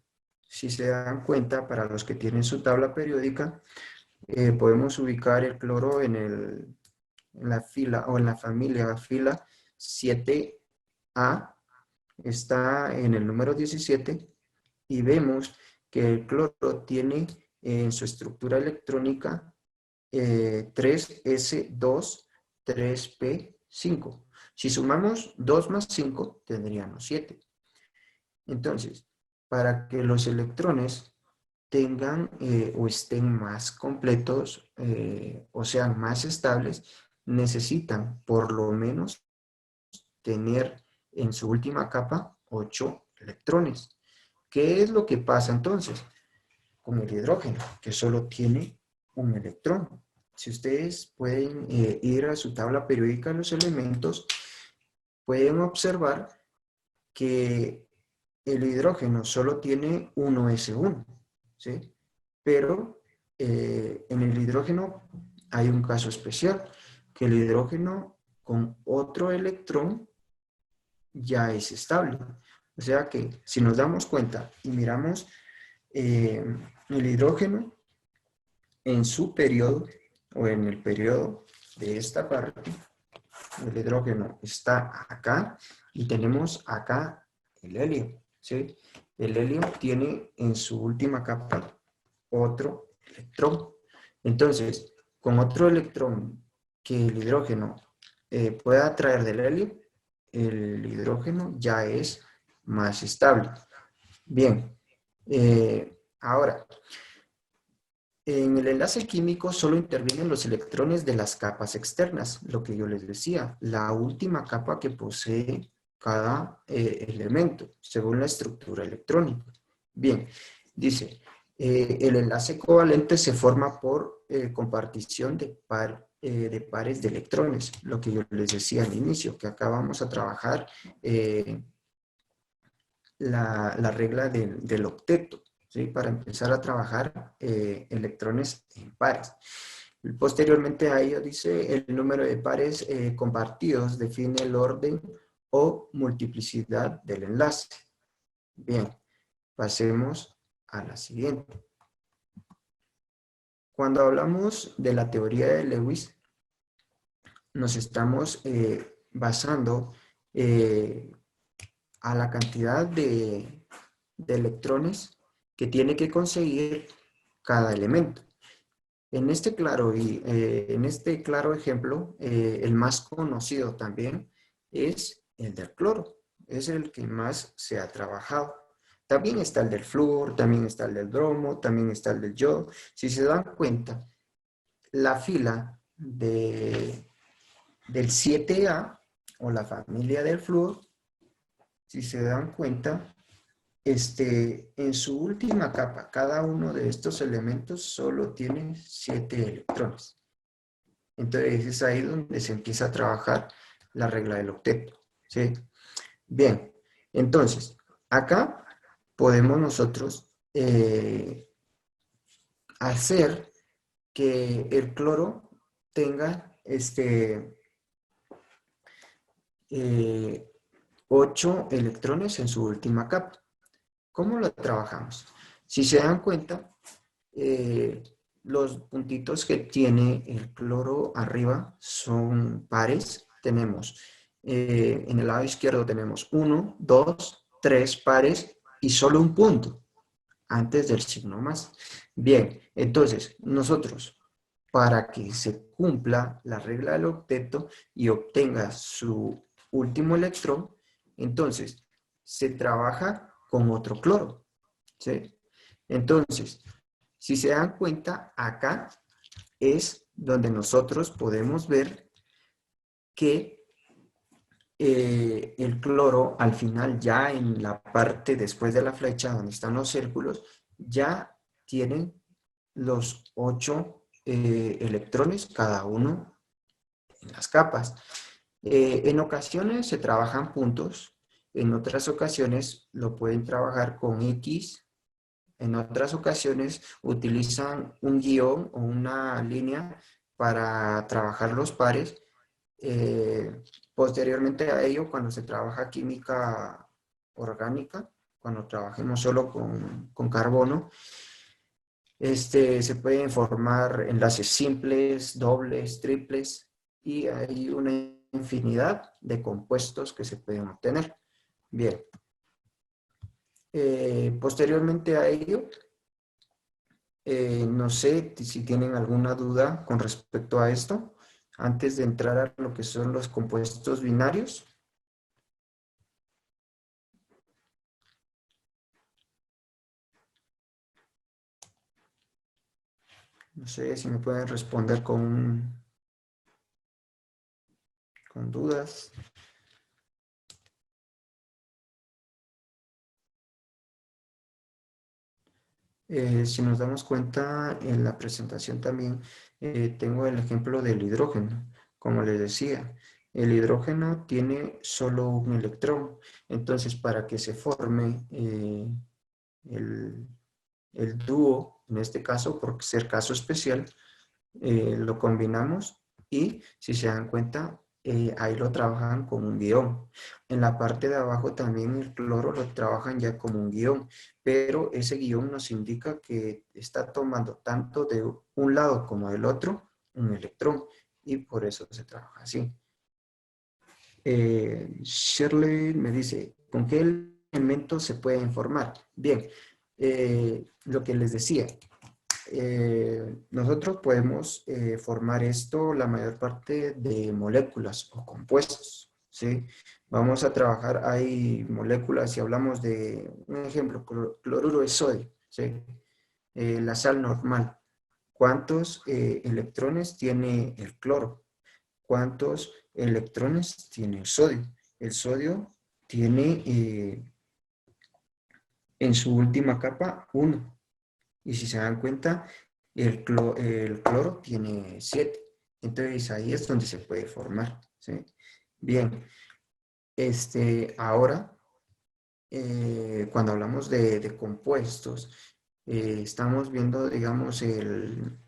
Si se dan cuenta, para los que tienen su tabla periódica, podemos ubicar el cloro en la fila o en la familia fila 7A, está en el número 17 y vemos que el cloro tiene en su estructura electrónica 3s2, 3p5. Si sumamos 2 más 5, tendríamos 7. Entonces, para que los electrones tengan o estén más completos o sean más estables, necesitan por lo menos tener en su última capa 8 electrones. ¿Qué es lo que pasa entonces con el hidrógeno? Que solo tiene un electrón. Si ustedes pueden ir a su tabla periódica de los elementos, pueden observar que el hidrógeno solo tiene 1s1, ¿sí? Pero en el hidrógeno hay un caso especial, que el hidrógeno con otro electrón ya es estable. O sea que si nos damos cuenta y miramos el hidrógeno en su periodo o en el periodo de esta parte, el hidrógeno está acá y tenemos acá el helio, ¿sí? El helio tiene en su última capa otro electrón. Entonces, con otro electrón que el hidrógeno pueda atraer del helio, el hidrógeno ya es más estable. Bien, ahora, en el enlace químico solo intervienen los electrones de las capas externas, lo que yo les decía, la última capa que posee cada elemento, según la estructura electrónica. Bien, dice, el enlace covalente se forma por compartición de pares de electrones, lo que yo les decía al inicio, que acá vamos a trabajar la regla del octeto, ¿sí? Para empezar a trabajar electrones en pares. Posteriormente a ello dice el número de pares compartidos define el orden o multiplicidad del enlace. Bien, pasemos a la siguiente. Cuando hablamos de la teoría de Lewis, nos estamos basando a la cantidad de electrones que tiene que conseguir cada elemento. En este claro ejemplo, el más conocido también es el del cloro. Es el que más se ha trabajado. También está el del flúor, también está el del bromo, también está el del yodo. Si se dan cuenta, la fila del 7A o la familia del flúor, si se dan cuenta, en su última capa, cada uno de estos elementos solo tiene 7 electrones. Entonces es ahí donde se empieza a trabajar la regla del octeto, ¿sí? Bien, entonces, acá podemos nosotros hacer que el cloro tenga 8 electrones en su última capa. ¿Cómo lo trabajamos? Si se dan cuenta, los puntitos que tiene el cloro arriba son pares. Tenemos, en el lado izquierdo tenemos 1, 2, 3 pares y solo un punto antes del signo más. Bien, entonces nosotros, para que se cumpla la regla del octeto y obtenga su último electrón, entonces se trabaja con otro cloro, ¿sí? Entonces, si se dan cuenta, acá es donde nosotros podemos ver que el cloro al final, ya en la parte después de la flecha donde están los círculos, ya tienen los 8 electrones cada uno en las capas. En ocasiones se trabajan puntos, en otras ocasiones lo pueden trabajar con X, en otras ocasiones utilizan un guión o una línea para trabajar los pares. Posteriormente a ello, cuando se trabaja química orgánica, cuando trabajemos solo con carbono, se pueden formar enlaces simples, dobles, triples, y hay una infinidad de compuestos que se pueden obtener. Bien. Posteriormente a ello, no sé si tienen alguna duda con respecto a esto, antes de entrar a lo que son los compuestos binarios. No sé si me pueden responder con dudas. Si nos damos cuenta, en la presentación también tengo el ejemplo del hidrógeno. Como les decía, el hidrógeno tiene solo un electrón. Entonces, para que se forme el dúo, en este caso, por ser caso especial, lo combinamos y, si se dan cuenta, ahí lo trabajan como un guión. En la parte de abajo también el cloro lo trabajan ya como un guión, pero ese guión nos indica que está tomando tanto de un lado como del otro un electrón, y por eso se trabaja así. Shirley me dice, ¿con qué elementos se pueden formar? Bien, lo que les decía, nosotros podemos formar esto, la mayor parte de moléculas o compuestos, ¿sí? Vamos a trabajar, hay moléculas, si hablamos de, un ejemplo, cloruro de sodio, ¿sí? La sal normal. ¿Cuántos electrones tiene el cloro? ¿Cuántos electrones tiene el sodio? El sodio tiene en su última capa 1. Y si se dan cuenta, el cloro tiene 7. Entonces ahí es donde se puede formar, ¿sí? Bien, ahora, cuando hablamos de compuestos, estamos viendo, digamos, el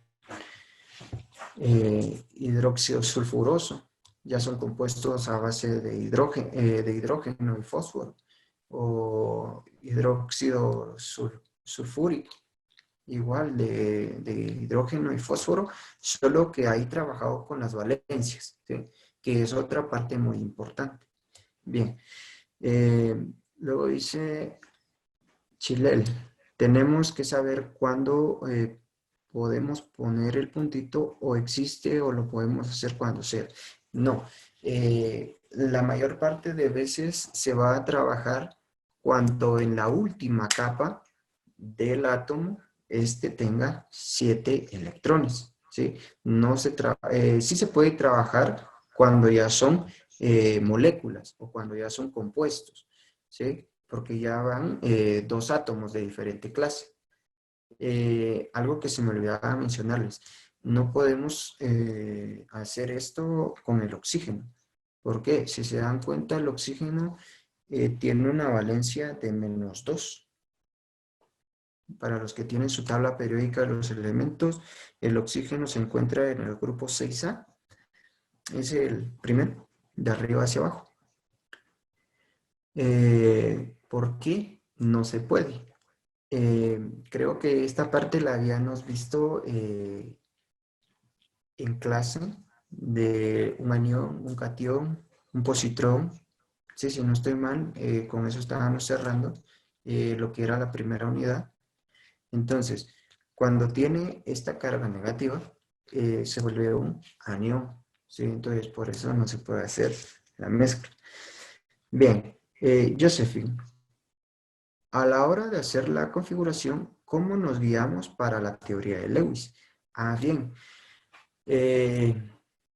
hidróxido sulfuroso. Ya son compuestos a base de hidrógeno y fósforo, o hidróxido sulfúrico, igual de hidrógeno y fósforo, solo que ahí trabajado con las valencias, ¿sí? Que es otra parte muy importante. Bien, luego dice Chilel, tenemos que saber cuándo podemos poner el puntito o existe o lo podemos hacer cuando sea. No, la mayor parte de veces se va a trabajar cuando en la última capa del átomo tenga 7 electrones, ¿sí? No se sí se puede trabajar cuando ya son moléculas o cuando ya son compuestos, ¿sí? Porque ya van 2 átomos de diferente clase. Algo que se me olvidaba mencionarles, no podemos hacer esto con el oxígeno. ¿Por qué? Si se dan cuenta, el oxígeno tiene una valencia de -2. Para los que tienen su tabla periódica de los elementos, el oxígeno se encuentra en el grupo 6A. Es el primero, de arriba hacia abajo. ¿Por qué no se puede? Creo que esta parte la habíamos visto en clase de un anión, un catión, un positrón. Sí, si no estoy mal, con eso estábamos cerrando lo que era la primera unidad. Entonces, cuando tiene esta carga negativa, se vuelve un anión, ¿sí? Entonces, por eso no se puede hacer la mezcla. Bien, Josephine, a la hora de hacer la configuración, ¿cómo nos guiamos para la teoría de Lewis? Ah, bien.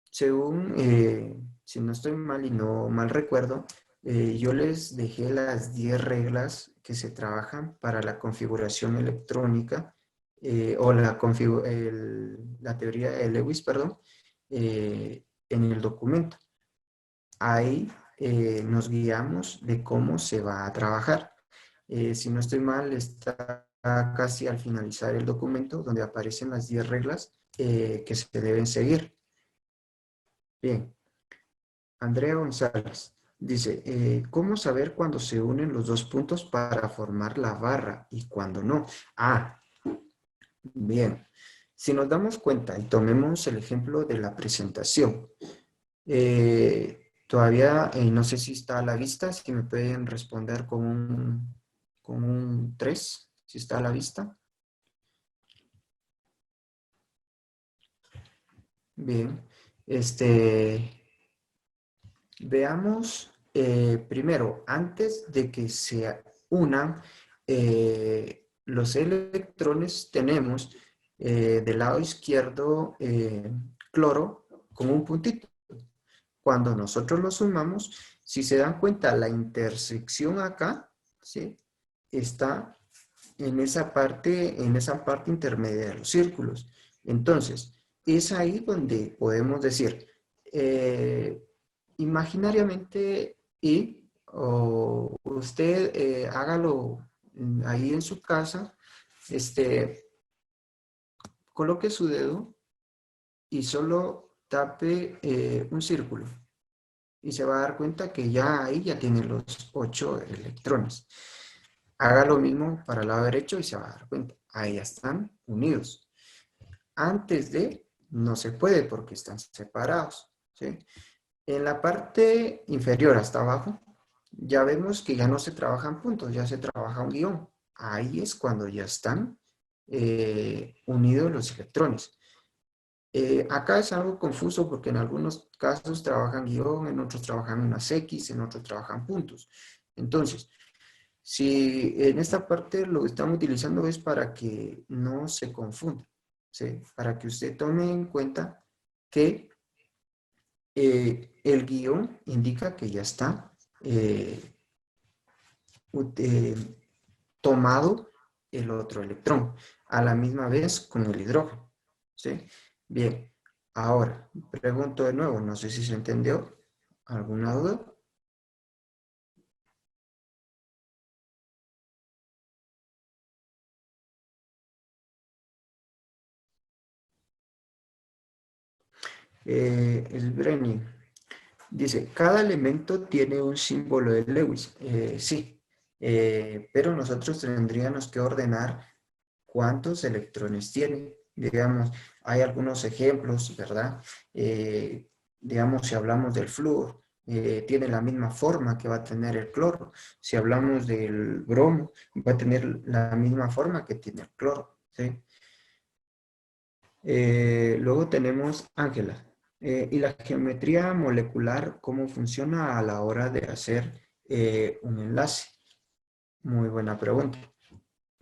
Según, si no estoy mal y no mal recuerdo, yo les dejé las 10 reglas que se trabajan para la configuración electrónica o la teoría de Lewis, perdón, en el documento. Ahí nos guiamos de cómo se va a trabajar. Si no estoy mal, está casi al finalizar el documento donde aparecen las 10 reglas que se deben seguir. Bien. Andrea González dice, ¿cómo saber cuándo se unen los dos puntos para formar la barra y cuándo no? Ah, bien. Si nos damos cuenta y tomemos el ejemplo de la presentación, todavía no sé si está a la vista, si me pueden responder con un 3, si está a la vista. Bien, veamos primero, antes de que se unan los electrones, tenemos del lado izquierdo cloro con un puntito. Cuando nosotros lo sumamos, si se dan cuenta, la intersección acá, ¿sí? Está en esa parte intermedia de los círculos. Entonces, es ahí donde podemos decir, imaginariamente, o usted hágalo ahí en su casa, coloque su dedo y solo tape un círculo. Y se va a dar cuenta que ya ahí ya tiene los 8 electrones. Haga lo mismo para el lado derecho y se va a dar cuenta. Ahí ya están unidos. Antes de, no se puede porque están separados, ¿sí? En la parte inferior hasta abajo, ya vemos que ya no se trabajan puntos, ya se trabaja un guión. Ahí es cuando ya están unidos los electrones. Acá es algo confuso porque en algunos casos trabajan guión, en otros trabajan unas X, en otros trabajan puntos. Entonces, si en esta parte lo que estamos utilizando es para que no se confunda, ¿sí? Para que usted tome en cuenta que el guión indica que ya está tomado el otro electrón, a la misma vez con el hidrógeno, ¿sí? Bien, ahora, pregunto de nuevo, no sé si se entendió. ¿Alguna duda? El Brenny dice, cada elemento tiene un símbolo de Lewis. Sí, pero nosotros tendríamos que ordenar cuántos electrones tiene. Digamos, hay algunos ejemplos, ¿verdad? Digamos, si hablamos del flúor, tiene la misma forma que va a tener el cloro. Si hablamos del bromo, va a tener la misma forma que tiene el cloro, ¿sí? Luego tenemos Ángela. ¿Y la geometría molecular cómo funciona a la hora de hacer un enlace? Muy buena pregunta.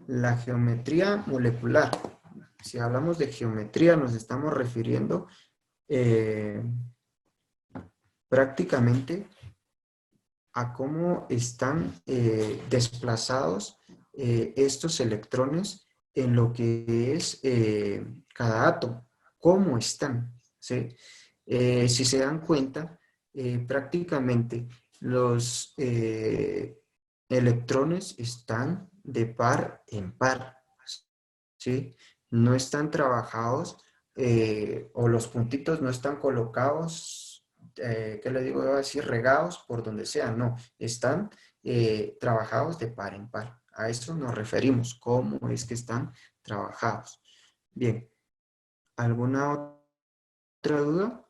La geometría molecular. Si hablamos de geometría, nos estamos refiriendo prácticamente a cómo están desplazados estos electrones en lo que es cada átomo. ¿Cómo están? ¿Sí? Si se dan cuenta, prácticamente los electrones están de par en par, ¿sí? No están trabajados o los puntitos no están colocados, ¿qué le digo? Así regados por donde sea, no, están trabajados de par en par. A eso nos referimos, cómo es que están trabajados. Bien, ¿alguna otra duda?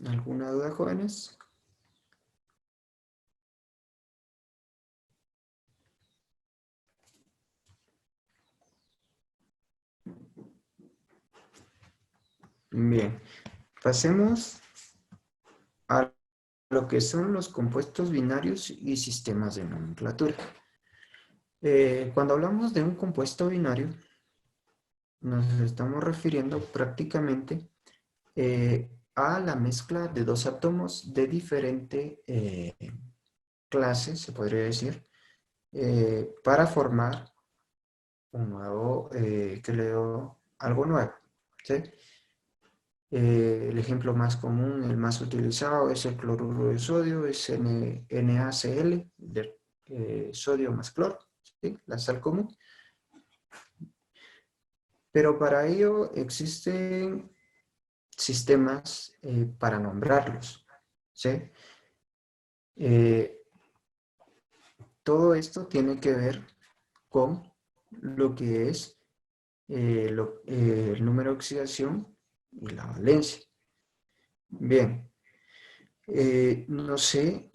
¿Alguna duda, jóvenes? Bien, pasemos a lo que son los compuestos binarios y sistemas de nomenclatura. Cuando hablamos de un compuesto binario, nos estamos refiriendo prácticamente a la mezcla de dos átomos de diferente clase, se podría decir, para formar un nuevo, algo nuevo, ¿sí? El ejemplo más común, el más utilizado, es el cloruro de sodio, es NaCl, de sodio más cloro, ¿sí? La sal común. Pero para ello existen sistemas para nombrarlos, ¿sí? Todo esto tiene que ver con lo que es el número de oxidación y la valencia. Bien, no sé,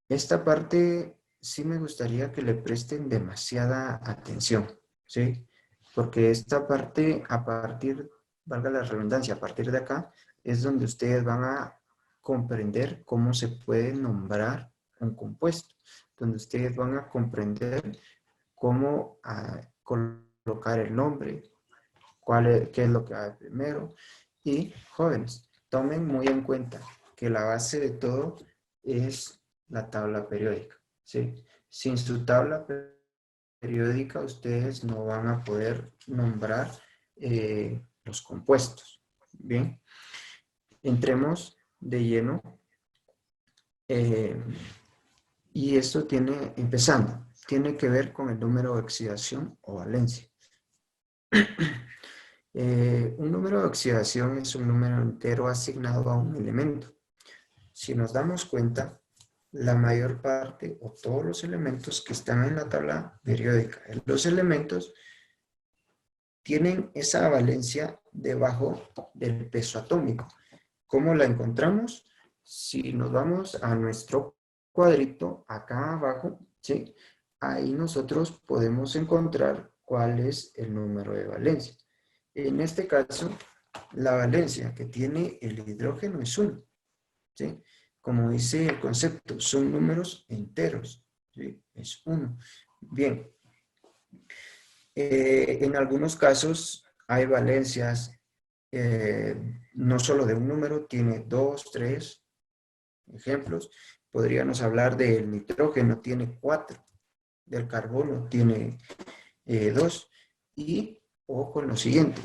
esta parte sí me gustaría que le presten demasiada atención, ¿sí? Porque esta parte, a partir, valga la redundancia, a partir de acá, es donde ustedes van a comprender cómo se puede nombrar un compuesto, donde ustedes van a comprender cómo colocar el nombre, qué es lo que va primero. Y jóvenes, tomen muy en cuenta que la base de todo es la tabla periódica, ¿sí? Sin su tabla periódica ustedes no van a poder nombrar los compuestos. Bien, entremos de lleno. Y esto tiene que ver con el número de oxidación o valencia. Un número de oxidación es un número entero asignado a un elemento. Si nos damos cuenta, la mayor parte o todos los elementos que están en la tabla periódica, los elementos tienen esa valencia debajo del peso atómico. ¿Cómo la encontramos? Si nos vamos a nuestro cuadrito acá abajo, ¿sí? Ahí nosotros podemos encontrar cuál es el número de valencia. En este caso, la valencia que tiene el hidrógeno es 1, ¿sí? Como dice el concepto, son números enteros, ¿sí? Es 1. Bien, en algunos casos hay valencias no solo de un número, tiene 2, 3 ejemplos. Podríamos hablar del nitrógeno, tiene 4, del carbono tiene 2. Y ojo con lo siguiente,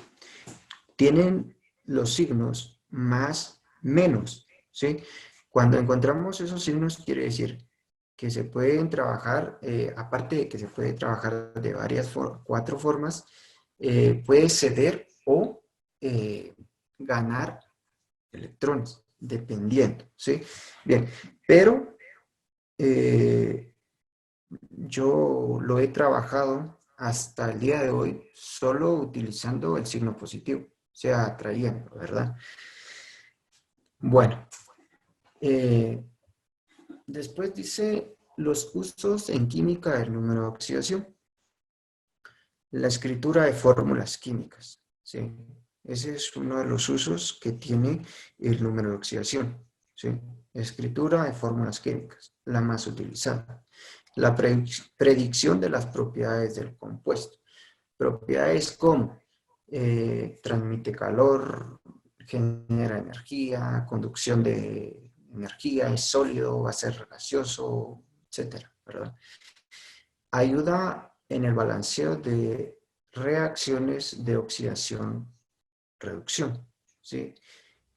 tienen los signos más, menos, ¿sí? Cuando encontramos esos signos quiere decir que se pueden trabajar, aparte de que se puede trabajar de varias, 4 formas, puede ceder o ganar electrones, dependiendo, ¿sí? Bien, pero yo lo he trabajado hasta el día de hoy solo utilizando el signo positivo, o sea, trayendo, ¿verdad? Bueno, después dice los usos en química del número de oxidación. La escritura de fórmulas químicas, ¿sí? Ese es uno de los usos que tiene el número de oxidación, ¿sí? Escritura de fórmulas químicas, la más utilizada. La predicción de las propiedades del compuesto. Propiedades como transmite calor, genera energía, conducción de energía, es sólido, va a ser gaseoso, etcétera, ¿verdad? Ayuda en el balanceo de reacciones de oxidación-reducción, ¿sí?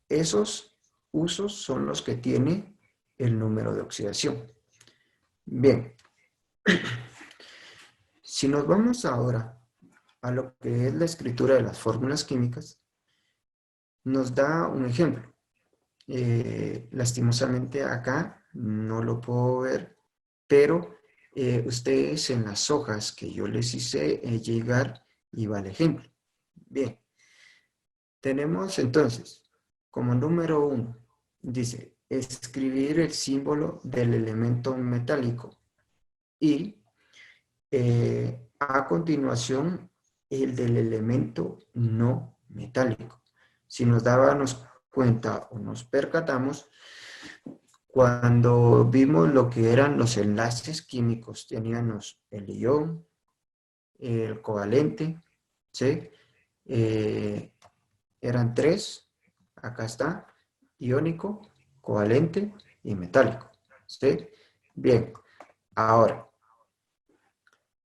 Esos usos son los que tiene el número de oxidación. Bien, si nos vamos ahora a lo que es la escritura de las fórmulas químicas, nos da un ejemplo. Lastimosamente acá no lo puedo ver, pero ustedes en las hojas que yo les hice llegar y va el ejemplo. Bien, tenemos entonces como número 1, dice escribir el símbolo del elemento metálico y a continuación el del elemento no metálico. Si nos dábamos cuenta o nos percatamos, cuando vimos lo que eran los enlaces químicos, teníamos el ion, el covalente, ¿sí? Eran 3, acá está, iónico, covalente y metálico, ¿sí? Bien, ahora,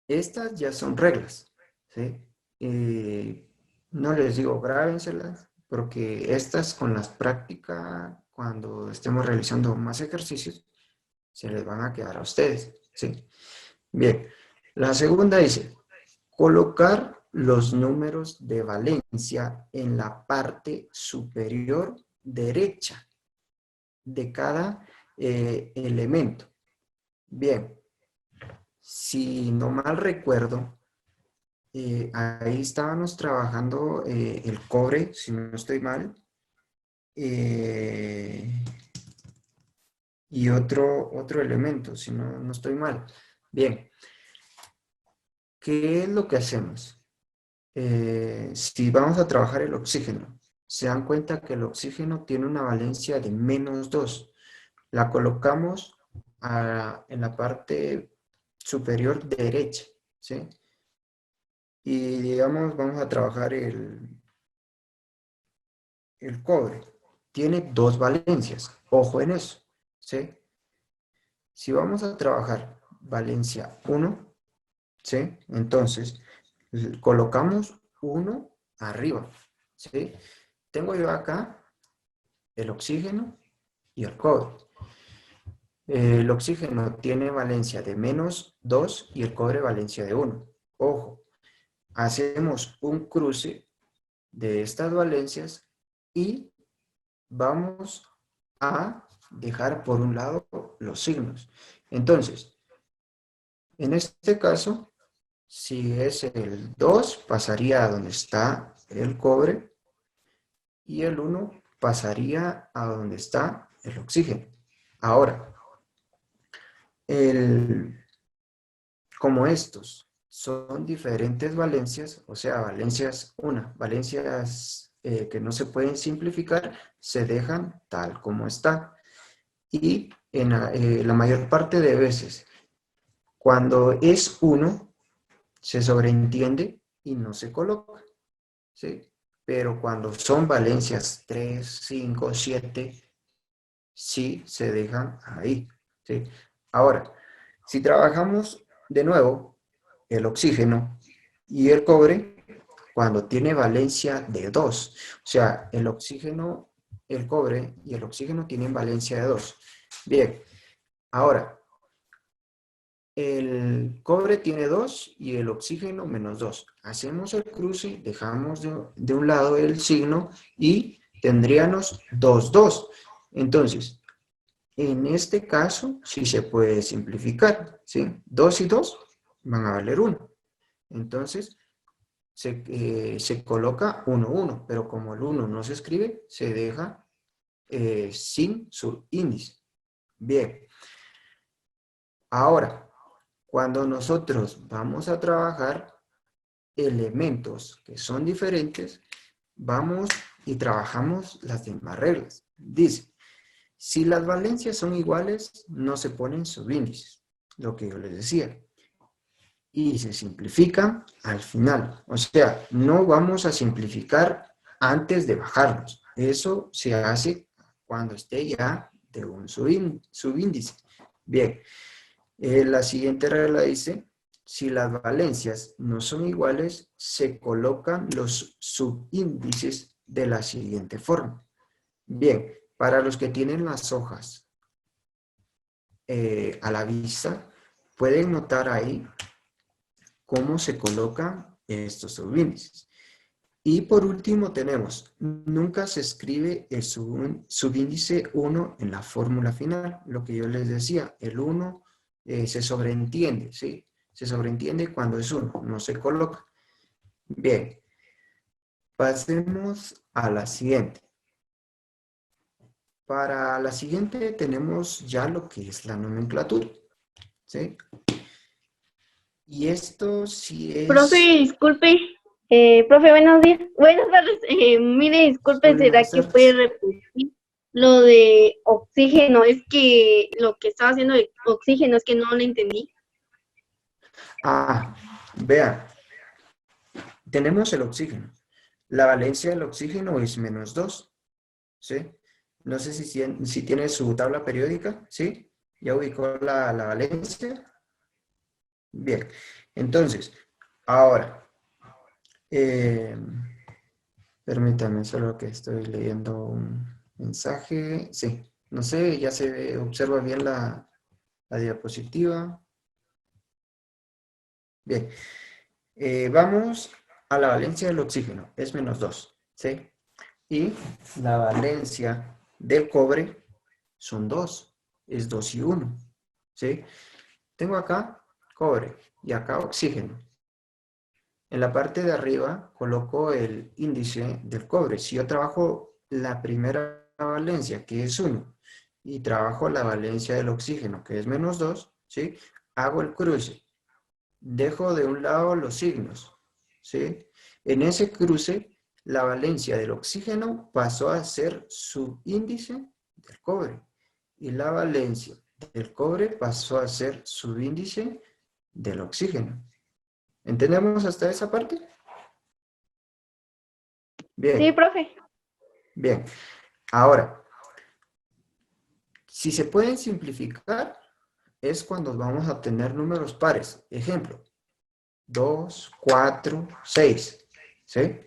estas ya son reglas, ¿sí? No les digo grábenselas, porque estas con las prácticas, cuando estemos realizando más ejercicios, se les van a quedar a ustedes, ¿sí? Bien, la segunda dice, colocar los números de valencia en la parte superior derecha de cada elemento. Bien, si no mal recuerdo, ahí estábamos trabajando el cobre, si no estoy mal, y otro elemento, si no estoy mal. Bien, ¿qué es lo que hacemos? Si vamos a trabajar el oxígeno, se dan cuenta que el oxígeno tiene una valencia de -2. La colocamos en la parte superior derecha, ¿sí? Y digamos, vamos a trabajar el cobre. Tiene 2 valencias, ojo en eso, ¿sí? Si vamos a trabajar valencia 1, ¿sí? Entonces, colocamos 1 arriba, ¿sí? Tengo yo acá el oxígeno y el cobre. El oxígeno tiene valencia de -2 y el cobre valencia de 1. Ojo, hacemos un cruce de estas valencias y vamos a dejar por un lado los signos. Entonces, en este caso, Si es el 2, pasaría a donde está el cobre y el 1 pasaría a donde está el oxígeno. Ahora, como estos son diferentes valencias, o sea, valencias que no se pueden simplificar, se dejan tal como está. Y en la mayor parte de veces, cuando es 1, se sobreentiende y no se coloca, ¿sí? Pero cuando son valencias 3, 5, 7, sí se dejan ahí, ¿sí? Ahora, si trabajamos de nuevo el oxígeno y el cobre, cuando tiene valencia de 2, o sea, el oxígeno, el cobre y el oxígeno tienen valencia de 2. Bien, ahora, el cobre tiene 2 y el oxígeno -2. Hacemos el cruce, dejamos de un lado el signo y tendríamos 2, 2. Entonces, en este caso, sí se puede simplificar, ¿sí? 2 y 2 van a valer 1. Entonces, se coloca 1, 1, pero como el 1 no se escribe, se deja sin su índice. Bien, ahora, cuando nosotros vamos a trabajar elementos que son diferentes, vamos y trabajamos las demás reglas. Dice, si las valencias son iguales, no se ponen subíndices, lo que yo les decía. Y se simplifican al final. O sea, no vamos a simplificar antes de bajarlos. Eso se hace cuando esté ya de un subíndice. Bien, la siguiente regla dice, si las valencias no son iguales, se colocan los subíndices de la siguiente forma. Bien, para los que tienen las hojas a la vista, pueden notar ahí cómo se colocan estos subíndices. Y por último tenemos, nunca se escribe el subíndice 1 en la fórmula final, lo que yo les decía, el 1 se sobreentiende, ¿sí? Se sobreentiende cuando es 1, no se coloca. Bien, pasemos a la siguiente. Para la siguiente tenemos ya lo que es la nomenclatura, ¿sí? Y esto sí Profe, es... disculpe. Profe, buenos días. Buenas tardes. Mire, disculpe, ¿será Buenas que puede tardes. repetir lo de oxígeno? Es que lo que estaba haciendo de oxígeno es que no lo entendí. Ah, vean, tenemos el oxígeno. La valencia del oxígeno es -2, ¿sí? No sé si tiene su tabla periódica, ¿sí? Ya ubicó la valencia. Bien, entonces, ahora, eh, permítame, solo que estoy leyendo un mensaje. Sí, no sé, ya observa bien la diapositiva. Bien, vamos a la valencia del oxígeno, es -2, ¿sí? Y la valencia del cobre son 2, es 2 y 1, ¿sí? Tengo acá cobre y acá oxígeno. En la parte de arriba coloco el índice del cobre. Si yo trabajo la primera valencia, que es 1, y trabajo la valencia del oxígeno, que es -2, ¿sí? Hago el cruce. Dejo de un lado los signos, ¿sí? En ese cruce, la valencia del oxígeno pasó a ser subíndice del cobre y la valencia del cobre pasó a ser subíndice del oxígeno. ¿Entendemos hasta esa parte? Sí, Bien, profe. bien. Ahora, si se pueden simplificar, es cuando vamos a obtener números pares. Ejemplo, 2, 4, 6, ¿sí?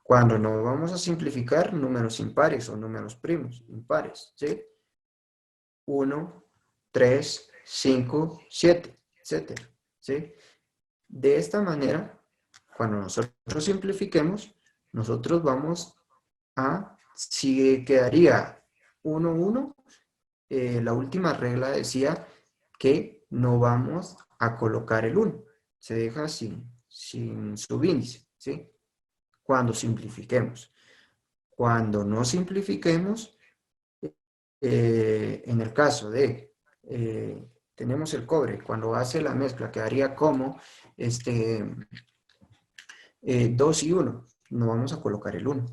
Cuando no vamos a simplificar números impares o números primos, impares, ¿sí? 1, 3, 5, 7, etcétera, ¿sí? De esta manera, cuando nosotros simplifiquemos, nosotros vamos a, si quedaría 1, 1, la última regla decía que no vamos a colocar el 1, se deja sin subíndice, ¿sí? Cuando simplifiquemos. Cuando no simplifiquemos, en el caso de, tenemos el cobre, cuando hace la mezcla quedaría como 2 y 1, no vamos a colocar el 1,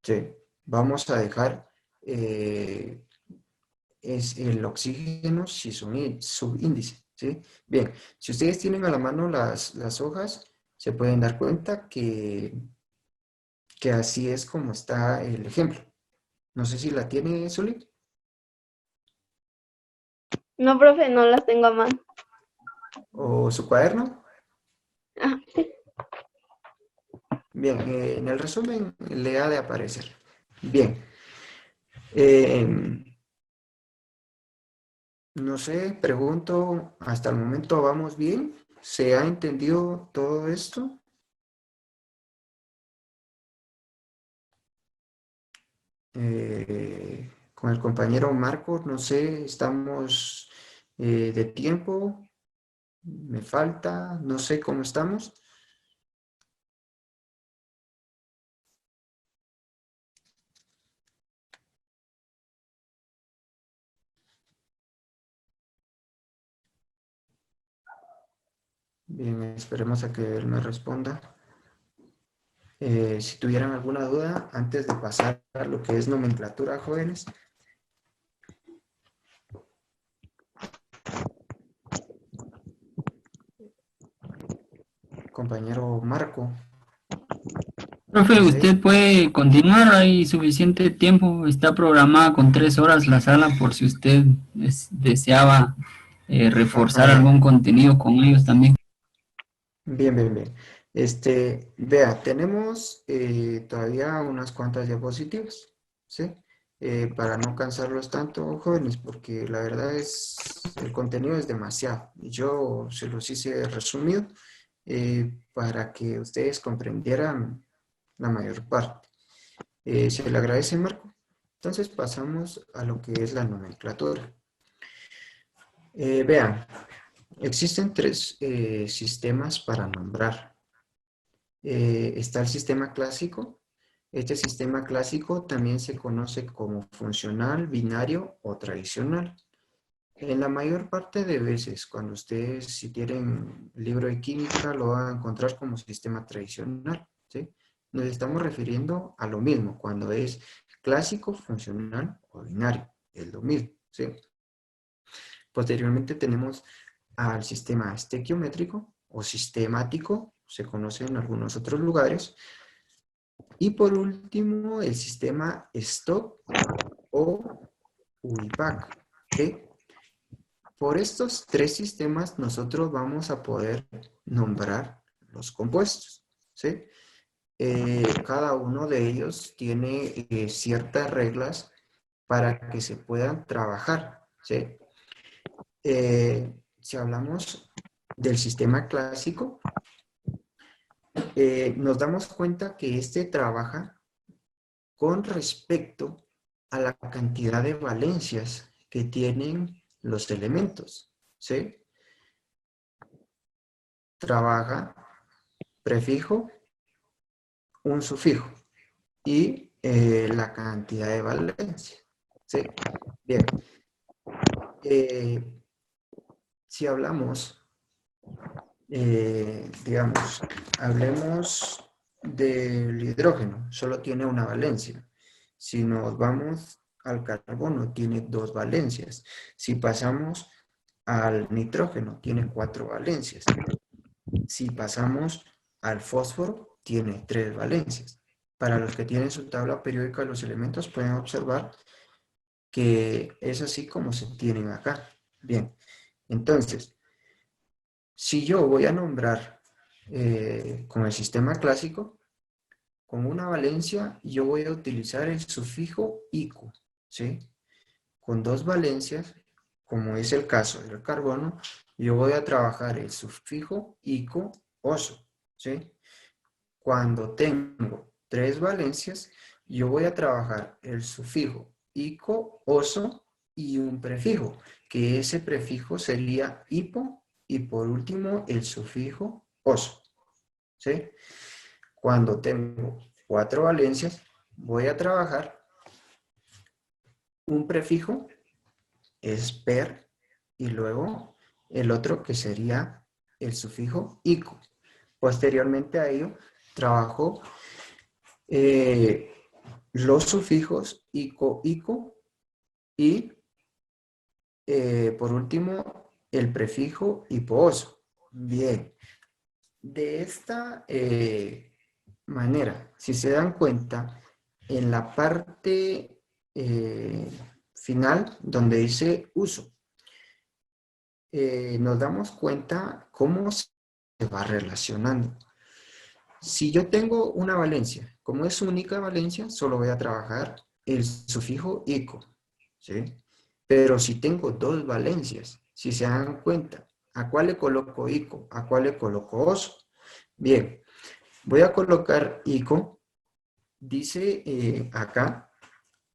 ¿sí? Vamos a dejar es el oxígeno sin subíndice, ¿sí? Bien, si ustedes tienen a la mano las hojas, se pueden dar cuenta que así es como está el ejemplo. No sé si la tiene Zuli. No, profe, no las tengo a mano. ¿O su cuaderno? Ah, sí. Bien, en el resumen le ha de aparecer. Bien. Eh, no sé, pregunto, ¿hasta el momento vamos bien? ¿Se ha entendido todo esto? Con el compañero Marcos, no sé, estamos de tiempo, me falta, no sé cómo estamos. Bien, esperemos a que él me responda. Si tuvieran alguna duda, antes de pasar a lo que es nomenclatura, jóvenes. Compañero Marco, Profe, no sé. usted puede continuar, hay suficiente tiempo, está programada con 3 horas la sala por si usted deseaba reforzar Ajá, algún contenido con ellos también. bien, bien, bien. Vea, tenemos todavía unas cuantas diapositivas, ¿sí? Para no cansarlos tanto, jóvenes, porque la verdad el contenido es demasiado. Yo se los hice resumido para que ustedes comprendieran la mayor parte. Se le agradece, Marco. Entonces pasamos a lo que es la nomenclatura. Vean, existen tres sistemas para nombrar. Está el sistema clásico. Este sistema clásico también se conoce como funcional, binario o tradicional. En la mayor parte de veces, cuando ustedes, si tienen libro de química, lo van a encontrar como sistema tradicional, ¿sí? Nos estamos refiriendo a lo mismo, cuando es clásico, funcional o binario, es lo mismo, ¿sí? Posteriormente tenemos al sistema estequiométrico o sistemático, se conoce en algunos otros lugares. Y por último, el sistema Stock o UIPAC, ¿sí? Por estos tres sistemas nosotros vamos a poder nombrar los compuestos, ¿sí? Cada uno de ellos tiene ciertas reglas para que se puedan trabajar, ¿sí? Si hablamos del sistema clásico, nos damos cuenta que este trabaja con respecto a la cantidad de valencias que tienen los elementos, ¿sí? Trabaja prefijo, un sufijo y la cantidad de valencia, ¿sí? Bien, eh, si hablamos, digamos, hablemos del hidrógeno, solo tiene una valencia. Si nos vamos al carbono, tiene 2 valencias. Si pasamos al nitrógeno, tiene 4 valencias. Si pasamos al fósforo, tiene 3 valencias. Para los que tienen su tabla periódica de los elementos, pueden observar que es así como se tienen acá. Bien, entonces, si yo voy a nombrar con el sistema clásico, con una valencia, yo voy a utilizar el sufijo ico, ¿sí? Con 2 valencias, como es el caso del carbono, yo voy a trabajar el sufijo ico oso, ¿sí? Cuando tengo 3 valencias, yo voy a trabajar el sufijo ico oso y un prefijo, que ese prefijo sería hipo y por último el sufijo oso. ¿Sí? Cuando tengo 4 valencias, voy a trabajar un prefijo, es per, y luego el otro que sería el sufijo ico. Posteriormente a ello, trabajo los sufijos ico, ico y por último el prefijo hipooso. Bien, de esta manera, si se dan cuenta, en la parte final donde dice uso, nos damos cuenta cómo se va relacionando. Si yo tengo una valencia, como es única valencia, solo voy a trabajar el sufijo ico, ¿sí? Pero si tengo 2 valencias, si se dan cuenta, ¿a cuál le coloco ico? ¿A cuál le coloco oso? Bien, voy a colocar ico, dice acá,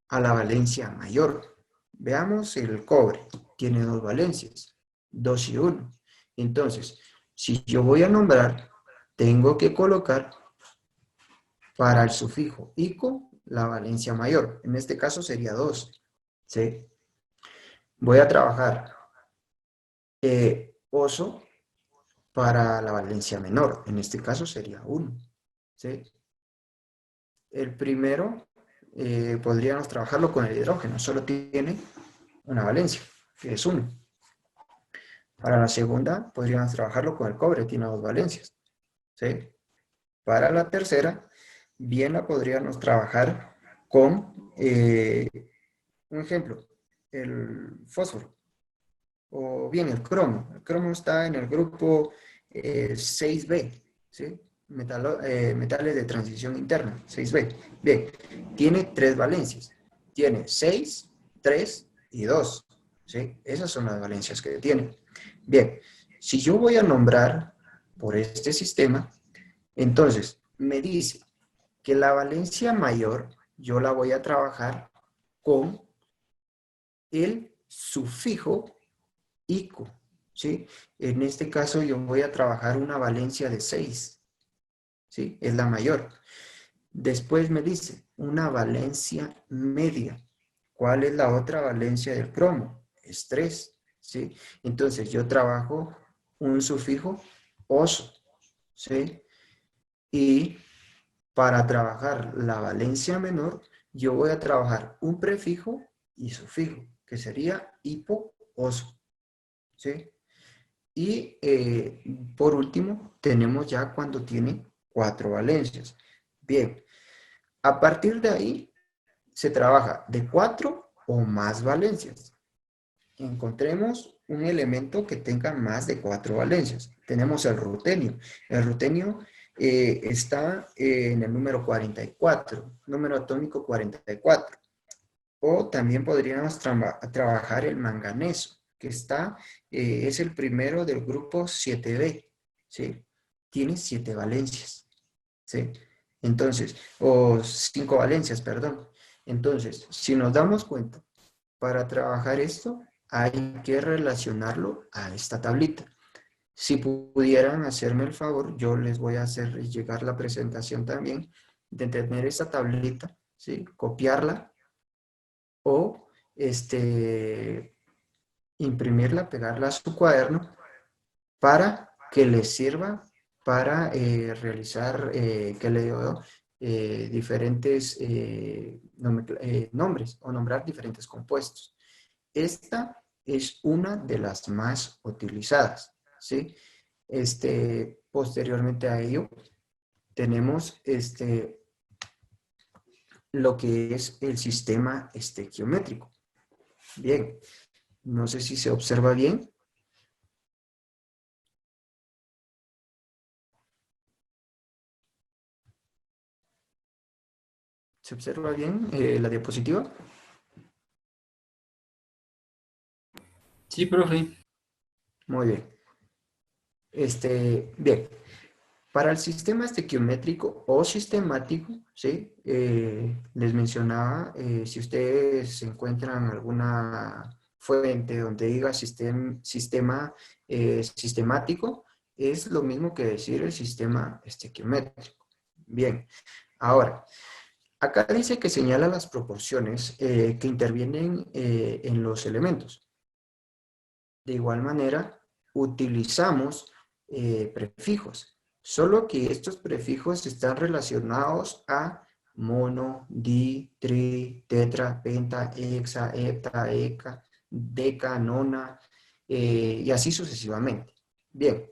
a la valencia mayor. Veamos el cobre, tiene 2 valencias, 2 y 1. Entonces, si yo voy a nombrar, tengo que colocar para el sufijo ico la valencia mayor. En este caso sería 2. ¿Sí? Voy a trabajar oso para la valencia menor. En este caso sería 1. ¿Sí? El primero podríamos trabajarlo con el hidrógeno. Solo tiene una valencia, que es 1. Para la segunda podríamos trabajarlo con el cobre. Tiene 2 valencias. ¿Sí? Para la tercera, bien la podríamos trabajar con, un ejemplo, el fósforo. O bien el cromo. El cromo está en el grupo 6B, ¿sí? Metales de transición interna, 6B. Bien, tiene 3 valencias. Tiene 6, 3 y 2, ¿sí? Esas son las valencias que tiene. Bien, si yo voy a nombrar por este sistema, entonces me dice que la valencia mayor yo la voy a trabajar con el sufijo ico, ¿sí? En este caso yo voy a trabajar una valencia de 6, ¿sí? Es la mayor. Después me dice una valencia media. ¿Cuál es la otra valencia del cromo? Es 3, ¿sí? Entonces yo trabajo un sufijo oso, ¿sí? Y para trabajar la valencia menor, yo voy a trabajar un prefijo y sufijo, que sería hipo oso, ¿sí? Y por último, tenemos ya cuando tiene 4 valencias. Bien, a partir de ahí se trabaja de 4 o más valencias. Encontremos un elemento que tenga más de 4 valencias. Tenemos el rutenio. El rutenio está en el número 44, número atómico 44. O también podríamos trabajar el manganeso, que está, es el primero del grupo 7B, ¿sí? Tiene 7 valencias, ¿sí? Entonces, o 5 valencias, perdón. Entonces, si nos damos cuenta, para trabajar esto hay que relacionarlo a esta tablita. Si pudieran hacerme el favor, yo les voy a hacer llegar la presentación también de tener esta tablita, ¿sí? Copiarla o imprimirla, pegarla a su cuaderno para que les sirva para realizar, que le dio diferentes nombres o nombrar diferentes compuestos. Esta es una de las más utilizadas, ¿sí? Posteriormente a ello, tenemos lo que es el sistema estequiométrico. Bien, no sé si se observa bien. ¿Se observa bien la diapositiva? Sí, profe. Muy bien. Bien, para el sistema estequiométrico o sistemático, ¿sí? Les mencionaba, si ustedes encuentran alguna fuente, donde diga sistema sistemático, es lo mismo que decir el sistema estequiométrico. Bien, ahora, acá dice que señala las proporciones que intervienen en los elementos. De igual manera, utilizamos prefijos, solo que estos prefijos están relacionados a mono, di, tri, tetra, penta, hexa, hepta, eca, deca, nona, y así sucesivamente. Bien,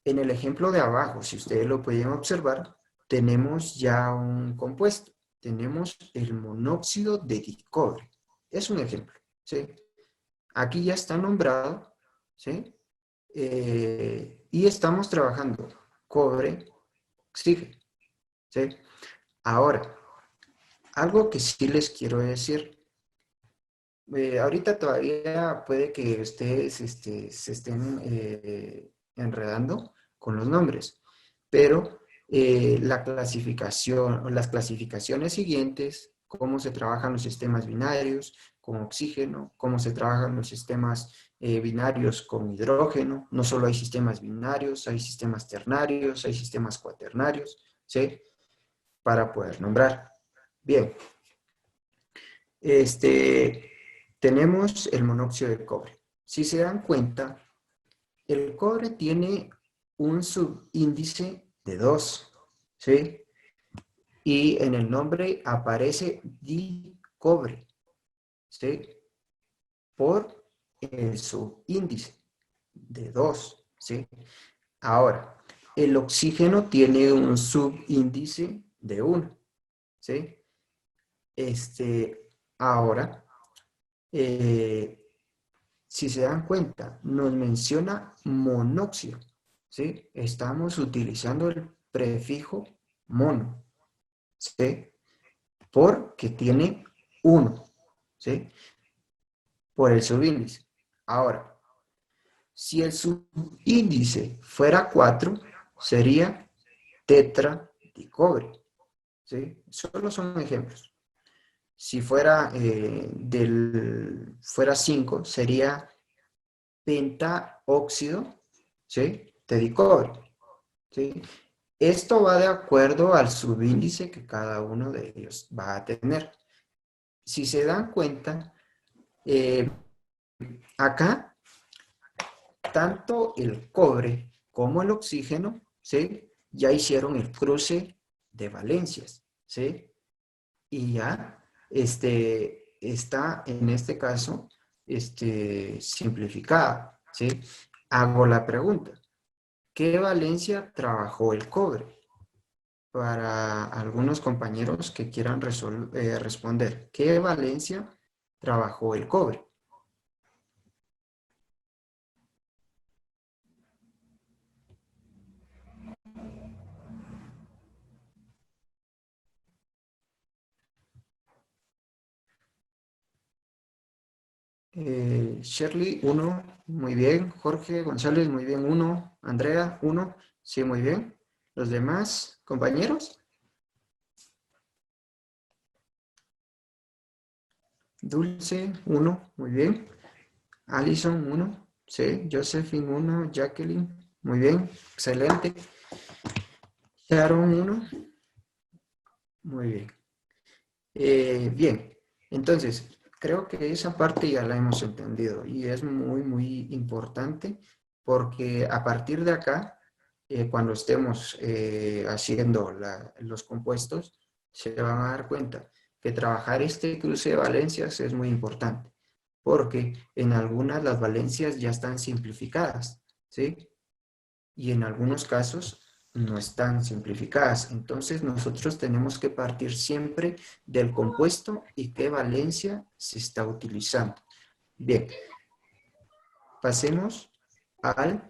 en el ejemplo de abajo, si ustedes lo pueden observar, tenemos ya un compuesto. Tenemos el monóxido de dicobre. Es un ejemplo, ¿sí? Aquí ya está nombrado, ¿sí? Y estamos trabajando cobre, oxígeno, ¿sí? Ahora, algo que sí les quiero decir, ahorita todavía puede que ustedes se estén enredando con los nombres, pero la clasificación, las clasificaciones siguientes, cómo se trabajan los sistemas binarios con oxígeno, cómo se trabajan los sistemas binarios con hidrógeno, no solo hay sistemas binarios, hay sistemas ternarios, hay sistemas cuaternarios, ¿sí? Para poder nombrar. Bien, tenemos el monóxido de cobre. Si se dan cuenta, el cobre tiene un subíndice de 2, ¿sí? Y en el nombre aparece dicobre, ¿sí? Por el subíndice de 2, ¿sí? Ahora, el oxígeno tiene un subíndice de 1, ¿sí? Ahora, si se dan cuenta, nos menciona monóxido, ¿sí? Estamos utilizando el prefijo mono, ¿sí? Porque tiene 1, ¿sí? Por el subíndice. Ahora, si el subíndice fuera 4, sería tetradicobre, ¿sí? Solo son ejemplos. Si fuera, fuera 5, sería pentaóxido, ¿sí? De dicobre, ¿sí? Esto va de acuerdo al subíndice que cada uno de ellos va a tener. Si se dan cuenta, acá, tanto el cobre como el oxígeno, ¿sí? Ya hicieron el cruce de valencias, ¿sí? Y ya está en este caso simplificada, ¿sí? Hago la pregunta, ¿qué valencia trabajó el cobre? Para algunos compañeros que quieran responder, ¿qué valencia trabajó el cobre? Shirley, 1, muy bien. Jorge González, muy bien, 1. Andrea, 1, sí, muy bien. ¿Los demás compañeros? Dulce, 1, muy bien. Alison, 1, sí. Josephine, 1. Jacqueline, muy bien, excelente. Sharon, 1, muy bien. Bien, entonces, creo que esa parte ya la hemos entendido y es muy, muy importante porque a partir de acá, cuando estemos haciendo los compuestos, se van a dar cuenta que trabajar este cruce de valencias es muy importante porque en algunas las valencias ya están simplificadas, ¿sí? Y en algunos casos no están simplificadas. Entonces nosotros tenemos que partir siempre del compuesto y qué valencia se está utilizando. Bien, pasemos al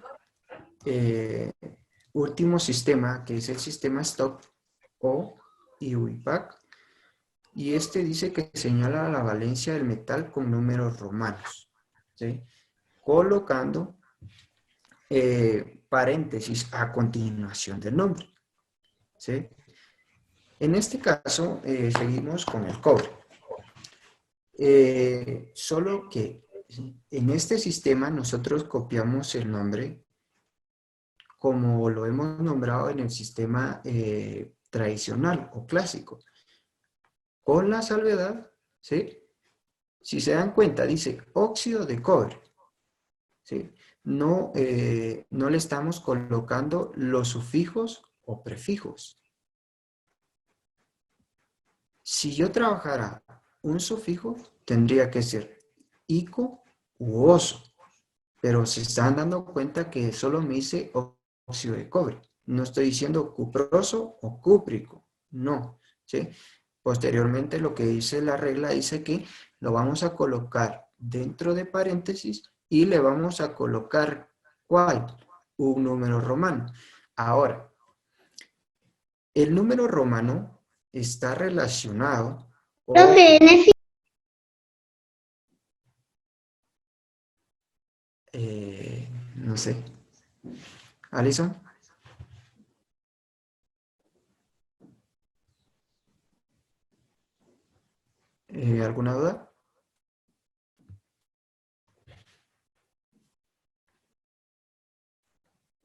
último sistema, que es el sistema STOP o IUPAC. Y este dice que señala la valencia del metal con números romanos, ¿sí? Colocando paréntesis a continuación del nombre, ¿sí? En este caso, seguimos con el cobre. Solo que en este sistema nosotros copiamos el nombre como lo hemos nombrado en el sistema tradicional o clásico, con la salvedad, ¿sí? Si se dan cuenta, dice óxido de cobre, ¿sí? No, no le estamos colocando los sufijos o prefijos. Si yo trabajara un sufijo, tendría que ser ico u oso, pero se están dando cuenta que solo me dice óxido de cobre. No estoy diciendo cuproso o cúprico, no, ¿sí? Posteriormente lo que dice la regla dice que lo vamos a colocar dentro de paréntesis y le vamos a colocar, ¿cuál? Un número romano. Ahora, el número romano está relacionado o, no sé, Alison, ¿alguna duda?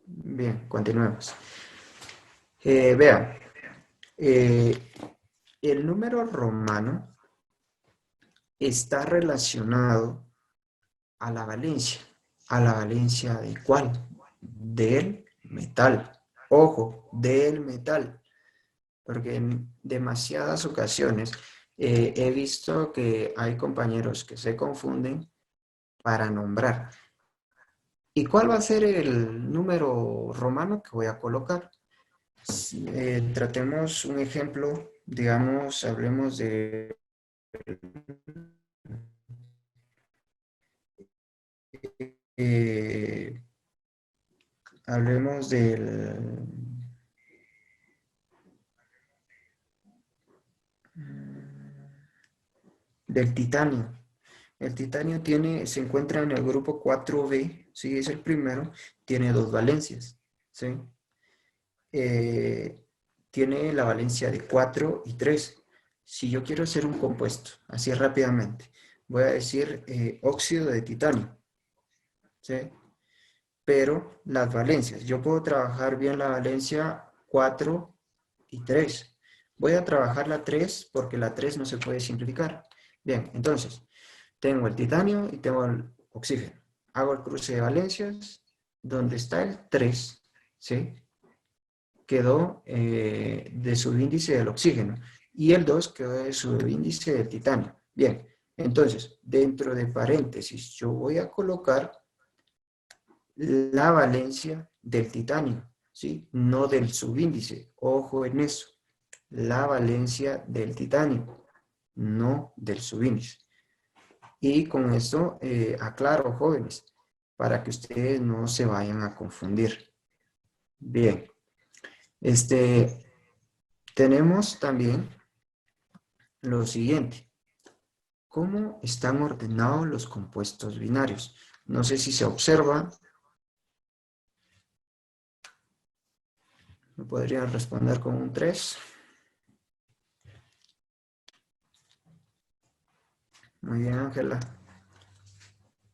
Bien, continuemos. Vean, el número romano está relacionado a la valencia. ¿A la valencia de cuál? Del metal. Ojo, del metal. Porque en demasiadas ocasiones he visto que hay compañeros que se confunden para nombrar. ¿Y cuál va a ser el número romano que voy a colocar? Tratemos un ejemplo, digamos, hablemos de eh, hablemos del titanio. El titanio se encuentra en el grupo 4B, ¿sí? Es el primero, tiene dos valencias, ¿sí? Tiene la valencia de 4 y 3. Si yo quiero hacer un compuesto, así rápidamente, voy a decir óxido de titanio, ¿sí? Pero las valencias, yo puedo trabajar bien la valencia 4 y 3. Voy a trabajar la 3 porque la 3 no se puede simplificar. Bien, entonces, tengo el titanio y tengo el oxígeno. Hago el cruce de valencias, donde está el 3, ¿sí? Quedó de subíndice del oxígeno y el 2 quedó de subíndice del titanio. Bien, entonces, dentro de paréntesis, yo voy a colocar la valencia del titanio, ¿sí? No del subíndice. Ojo en eso. La valencia del titanio, no del subíndice. Y con esto aclaro, jóvenes, para que ustedes no se vayan a confundir. Bien. Tenemos también lo siguiente. ¿Cómo están ordenados los compuestos binarios? No sé si se observa. ¿Me podrían responder con un 3? Muy bien, Ángela.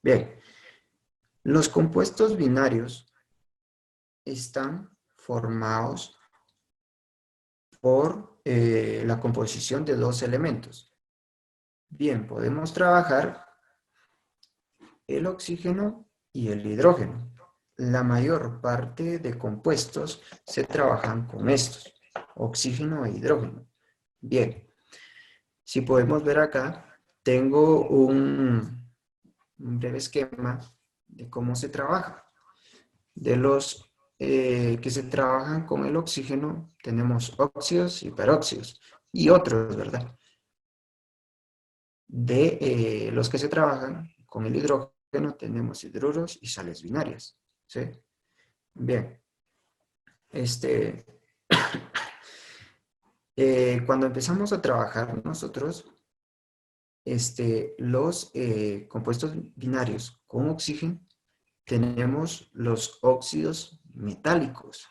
Bien. Los compuestos binarios están formados por la composición de dos elementos. Bien, podemos trabajar el oxígeno y el hidrógeno. La mayor parte de compuestos se trabajan con estos, oxígeno e hidrógeno. Bien, si podemos ver acá, tengo un breve esquema de cómo se trabaja. De los que se trabajan con el oxígeno, tenemos óxidos y peróxidos y otros, ¿verdad? De los que se trabajan con el hidrógeno, tenemos hidruros y sales binarias, ¿sí? Bien, cuando empezamos a trabajar nosotros, los compuestos binarios con oxígeno, tenemos los óxidos metálicos.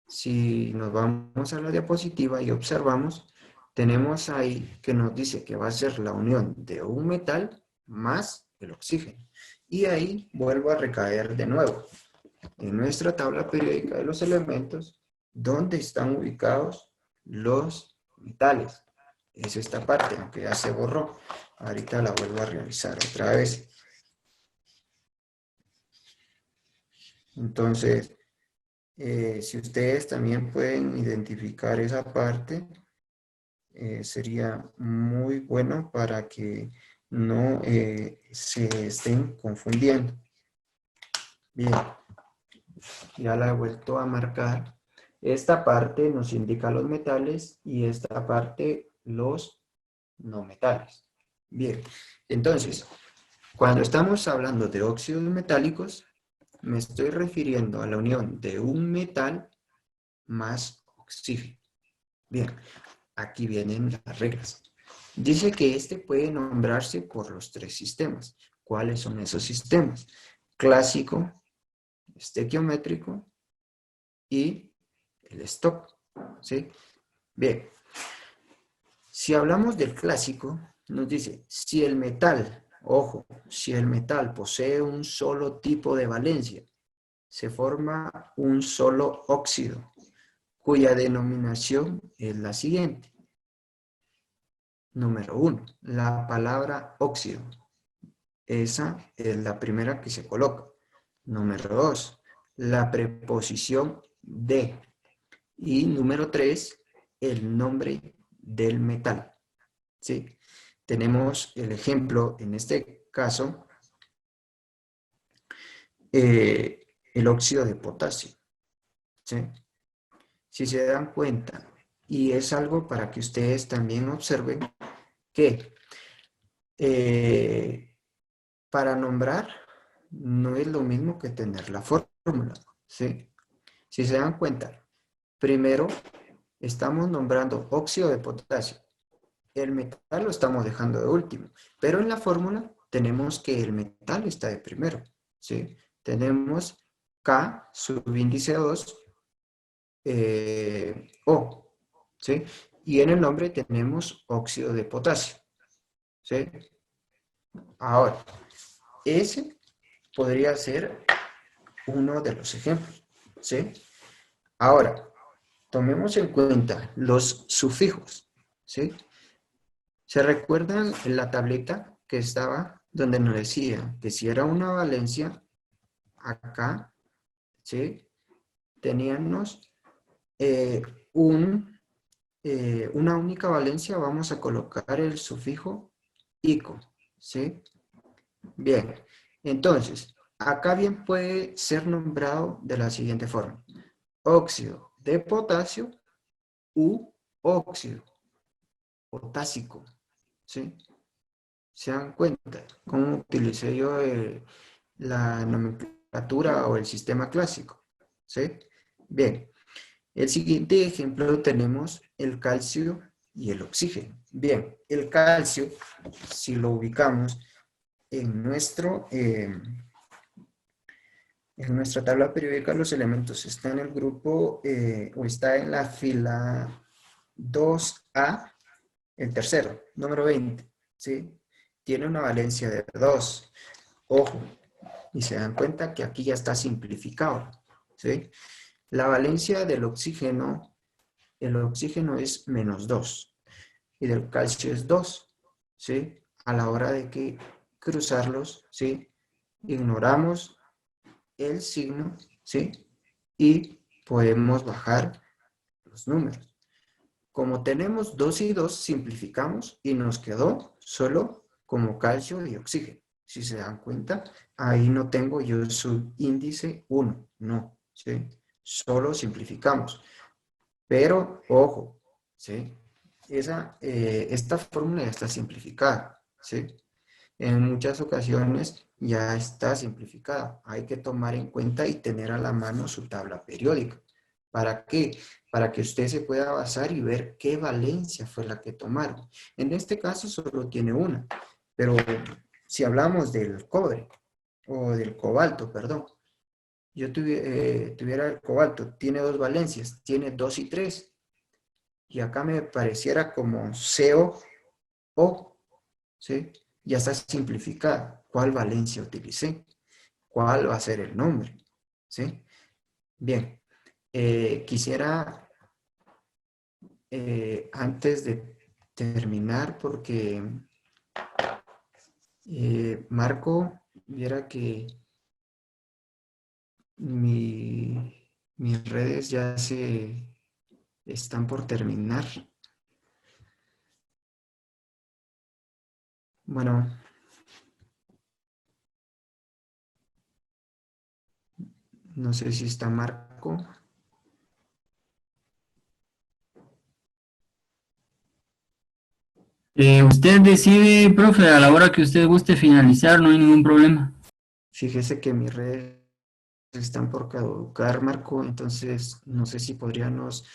Si nos vamos a la diapositiva y observamos, tenemos ahí que nos dice que va a ser la unión de un metal más el oxígeno. Y ahí vuelvo a recaer de nuevo en nuestra tabla periódica de los elementos, donde están ubicados los metales. Es esta parte, aunque ya se borró. Ahorita la vuelvo a realizar otra vez. Entonces, si ustedes también pueden identificar esa parte, sería muy bueno para que no se estén confundiendo. Bien, ya la he vuelto a marcar. Esta parte nos indica los metales y esta parte los no metales. Bien, entonces, cuando estamos hablando de óxidos metálicos, me estoy refiriendo a la unión de un metal más oxígeno. Bien, aquí vienen las reglas. Dice que este puede nombrarse por los 3 sistemas. ¿Cuáles son esos sistemas? Clásico, estequiométrico y el stop. ¿Sí? Bien, si hablamos del clásico, nos dice, si el metal, ojo, si el metal posee un solo tipo de valencia, se forma un solo óxido, cuya denominación es la siguiente. Número 1, la palabra óxido. Esa es la primera que se coloca. Número 2, la preposición de. Y número 3, el nombre del metal. ¿Sí? Tenemos el ejemplo, en este caso, el óxido de potasio. ¿Sí? Si se dan cuenta, y es algo para que ustedes también observen que para nombrar no es lo mismo que tener la fórmula. ¿Sí? Si se dan cuenta, primero estamos nombrando óxido de potasio. El metal lo estamos dejando de último, pero en la fórmula tenemos que el metal está de primero. ¿Sí? Tenemos K subíndice 2 O. ¿Sí? Y en el nombre tenemos óxido de potasio. ¿Sí? Ahora, ese podría ser uno de los ejemplos. ¿Sí? Ahora, tomemos en cuenta los sufijos. ¿Sí? ¿Se recuerdan en la tableta que estaba donde nos decía que si era una valencia, acá, ¿sí? Teníamos una única valencia, vamos a colocar el sufijo ico, ¿sí? Bien, entonces, acá bien puede ser nombrado de la siguiente forma. Óxido de potasio u óxido potásico, ¿sí? ¿Se dan cuenta cómo utilicé yo la nomenclatura o el sistema clásico? ¿Sí? Bien, el siguiente ejemplo tenemos el calcio y el oxígeno. Bien, el calcio, si lo ubicamos en nuestra tabla periódica, los elementos está en el grupo o está en la fila 2A, el tercero, número 20, ¿sí? Tiene una valencia de 2. Ojo, y se dan cuenta que aquí ya está simplificado, ¿sí? La valencia del oxígeno, el oxígeno es -2 y del calcio es 2, ¿sí? A la hora de que cruzarlos, ¿sí? Ignoramos el signo, ¿sí? Y podemos bajar los números. Como tenemos 2 y 2, simplificamos y nos quedó solo como calcio y oxígeno. Si se dan cuenta, ahí no tengo yo su índice 1, no, ¿sí? Solo simplificamos. Pero, ojo, ¿sí? Esta fórmula ya está simplificada, ¿sí? En muchas ocasiones ya está simplificada. Hay que tomar en cuenta y tener a la mano su tabla periódica. ¿Para qué? Para que usted se pueda basar y ver qué valencia fue la que tomaron. En este caso solo tiene una, pero si hablamos del cobre o del cobalto, perdón, yo tuviera el cobalto, tiene 2 valencias, tiene 2 y 3. y acá me pareciera como CO, ¿sí? Ya está simplificada. ¿Cuál valencia utilicé? ¿Cuál va a ser el nombre? ¿Sí? Bien, quisiera, antes de terminar, porque Marco, viera que mis redes ya se están por terminar. Bueno, no sé si está Marco. Usted decide, profe, a la hora que usted guste finalizar, no hay ningún problema. Fíjese que mis redes están por caducar, Marco, entonces no sé si podríamos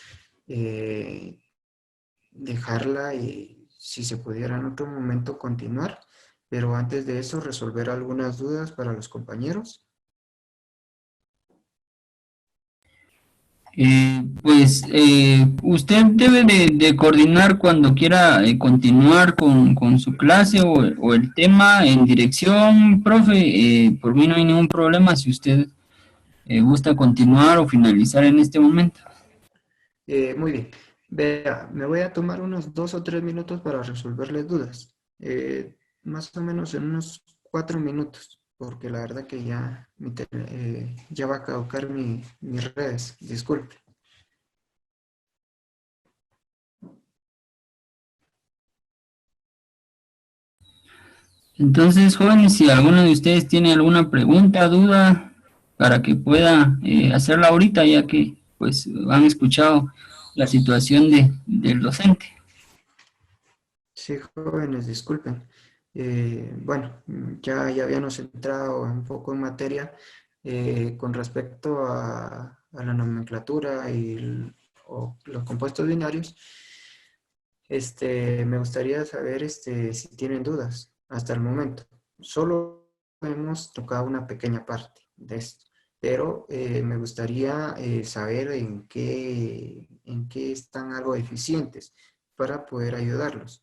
eh, dejarla y si se pudiera en otro momento continuar, pero antes de eso resolver algunas dudas para los compañeros. Usted debe de coordinar cuando quiera continuar con su clase o el tema en dirección, profe. Por mí no hay ningún problema si usted gusta continuar o finalizar en este momento. Muy bien. Vea, me voy a tomar unos 2 o 3 minutos para resolverles dudas. Más o menos en unos 4 minutos, porque la verdad que ya, ya va a caducar mis redes. Disculpe. Entonces, jóvenes, si alguno de ustedes tiene alguna pregunta, duda, para que pueda hacerla ahorita, ya que pues han escuchado la situación del docente. Sí, jóvenes, disculpen. Bueno, ya habíamos entrado un poco en materia con respecto a la nomenclatura o los compuestos binarios. Me gustaría saber si tienen dudas hasta el momento. Solo hemos tocado una pequeña parte de esto, pero me gustaría saber en qué están algo deficientes para poder ayudarlos.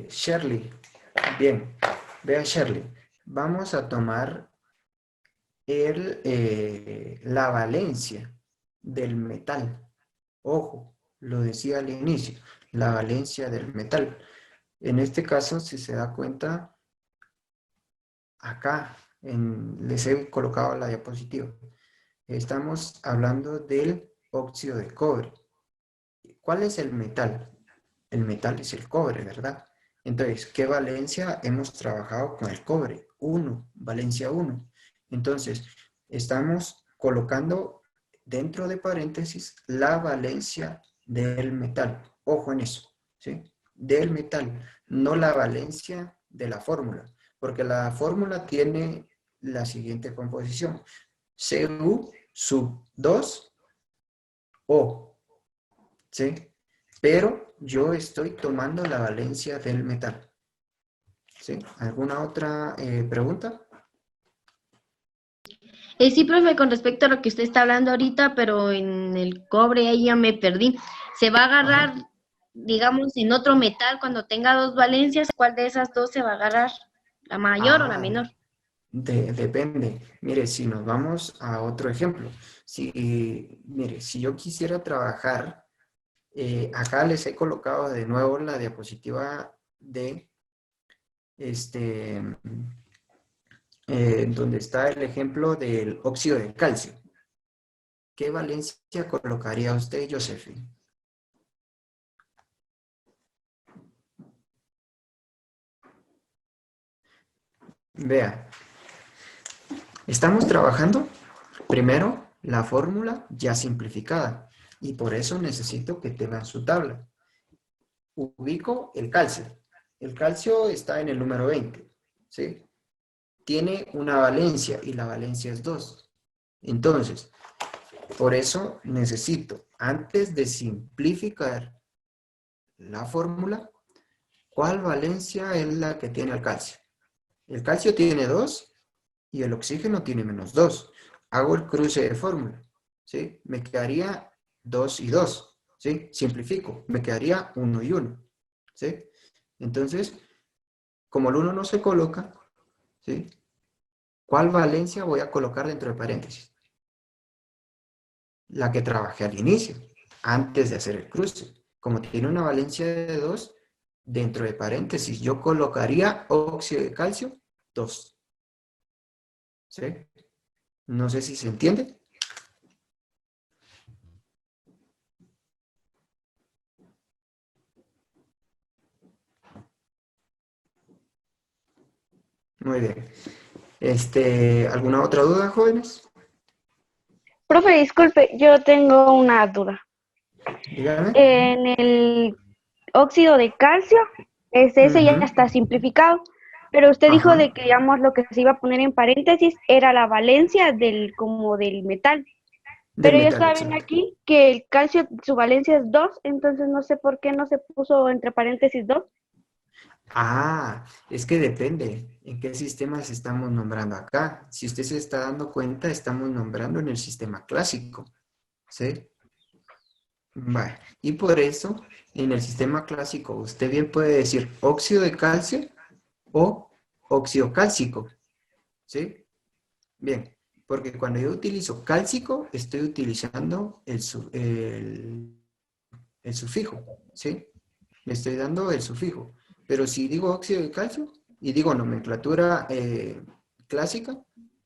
Shirley, bien, vea Shirley, vamos a tomar la valencia del metal. Ojo, lo decía al inicio, la valencia del metal. En este caso, si se da cuenta, acá les he colocado la diapositiva. Estamos hablando del óxido de cobre. ¿Cuál es el metal? El metal es el cobre, ¿verdad? Entonces, ¿qué valencia hemos trabajado con el cobre? 1, valencia 1. Entonces, estamos colocando dentro de paréntesis la valencia del metal. Ojo en eso, ¿sí? Del metal, no la valencia de la fórmula, porque la fórmula tiene la siguiente composición. Cu sub 2 O, ¿sí? Pero yo estoy tomando la valencia del metal. ¿Sí? ¿Alguna otra pregunta? Sí, profe, con respecto a lo que usted está hablando ahorita, pero en el cobre ahí ya me perdí. ¿Se va a agarrar, Ajá. digamos, en otro metal cuando tenga dos valencias? ¿Cuál de esas dos se va a agarrar? ¿La mayor o la Ah, menor? depende. Mire, si nos vamos a otro ejemplo. Mire, si yo quisiera trabajar, acá les he colocado de nuevo la diapositiva de este, donde está el ejemplo del óxido de calcio. ¿Qué valencia colocaría usted, Josephine? Vea, estamos trabajando primero la fórmula ya simplificada y por eso necesito que tengan su tabla. Ubico el calcio. el calcio está en el número 20, ¿sí? Tiene una valencia y la valencia es 2. Entonces, por eso necesito, antes de simplificar la fórmula, ¿cuál valencia es la que tiene el calcio? El calcio tiene 2 y el oxígeno tiene -2. Hago el cruce de fórmula, ¿sí? Me quedaría 2 y 2, ¿sí? Simplifico, me quedaría 1 y 1, ¿sí? Entonces, como el 1 no se coloca, ¿sí? ¿Cuál valencia voy a colocar dentro de paréntesis? La que trabajé al inicio, antes de hacer el cruce. Como tiene una valencia de 2, dentro de paréntesis yo colocaría óxido de calcio 2. ¿Sí? No sé si se entiende. Muy bien. ¿Alguna otra duda, jóvenes? Profe, disculpe, yo tengo una duda. Dígame. En el óxido de calcio, ese ya Ujú. está simplificado, pero usted dijo Ajá. de que, digamos, lo que se iba a poner en paréntesis era la valencia del, como del metal. Del Pero yo metal, estaba viendo exacto. aquí que el calcio, su valencia es 2, entonces no sé por qué no se puso entre paréntesis 2. Ah, es que depende en qué sistemas estamos nombrando acá. Si usted se está dando cuenta, estamos nombrando en el sistema clásico. ¿Sí? Vale. Y por eso, en el sistema clásico, usted bien puede decir óxido de calcio o óxido cálcico. ¿Sí? Bien. Porque cuando yo utilizo cálcico, estoy utilizando el sufijo. ¿Sí? Le estoy dando el sufijo. Pero si digo óxido de calcio y digo nomenclatura clásica,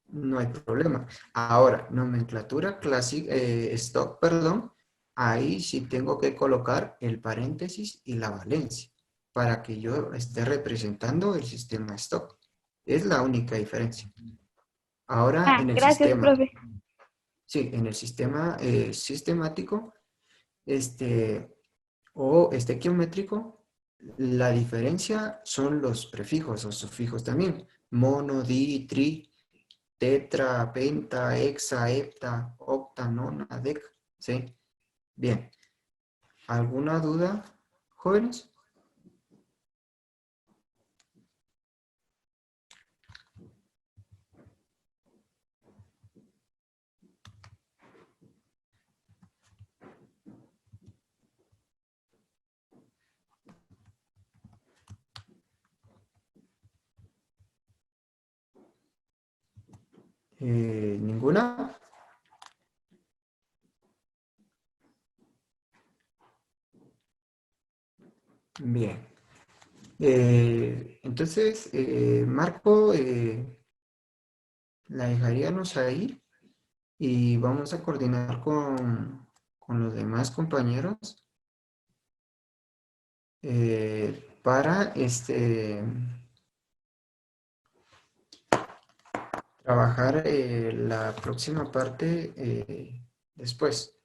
no hay problema. Ahora, nomenclatura clásica, stock, perdón, ahí sí tengo que colocar el paréntesis y la valencia para que yo esté representando el sistema stock. Es la única diferencia. Ahora, Ah, en el gracias, sistema, profe. sí, en el sistema sistemático, este, o estequiométrico, la diferencia son los prefijos o sufijos también. Mono, di, tri, tetra, penta, hexa, hepta, octa, nona, deca. ¿Sí? Bien. ¿Alguna duda, jóvenes? ¿Ninguna? Bien. Entonces, Marco, la dejaríamos ahí y vamos a coordinar con los demás compañeros para trabajar la próxima parte después.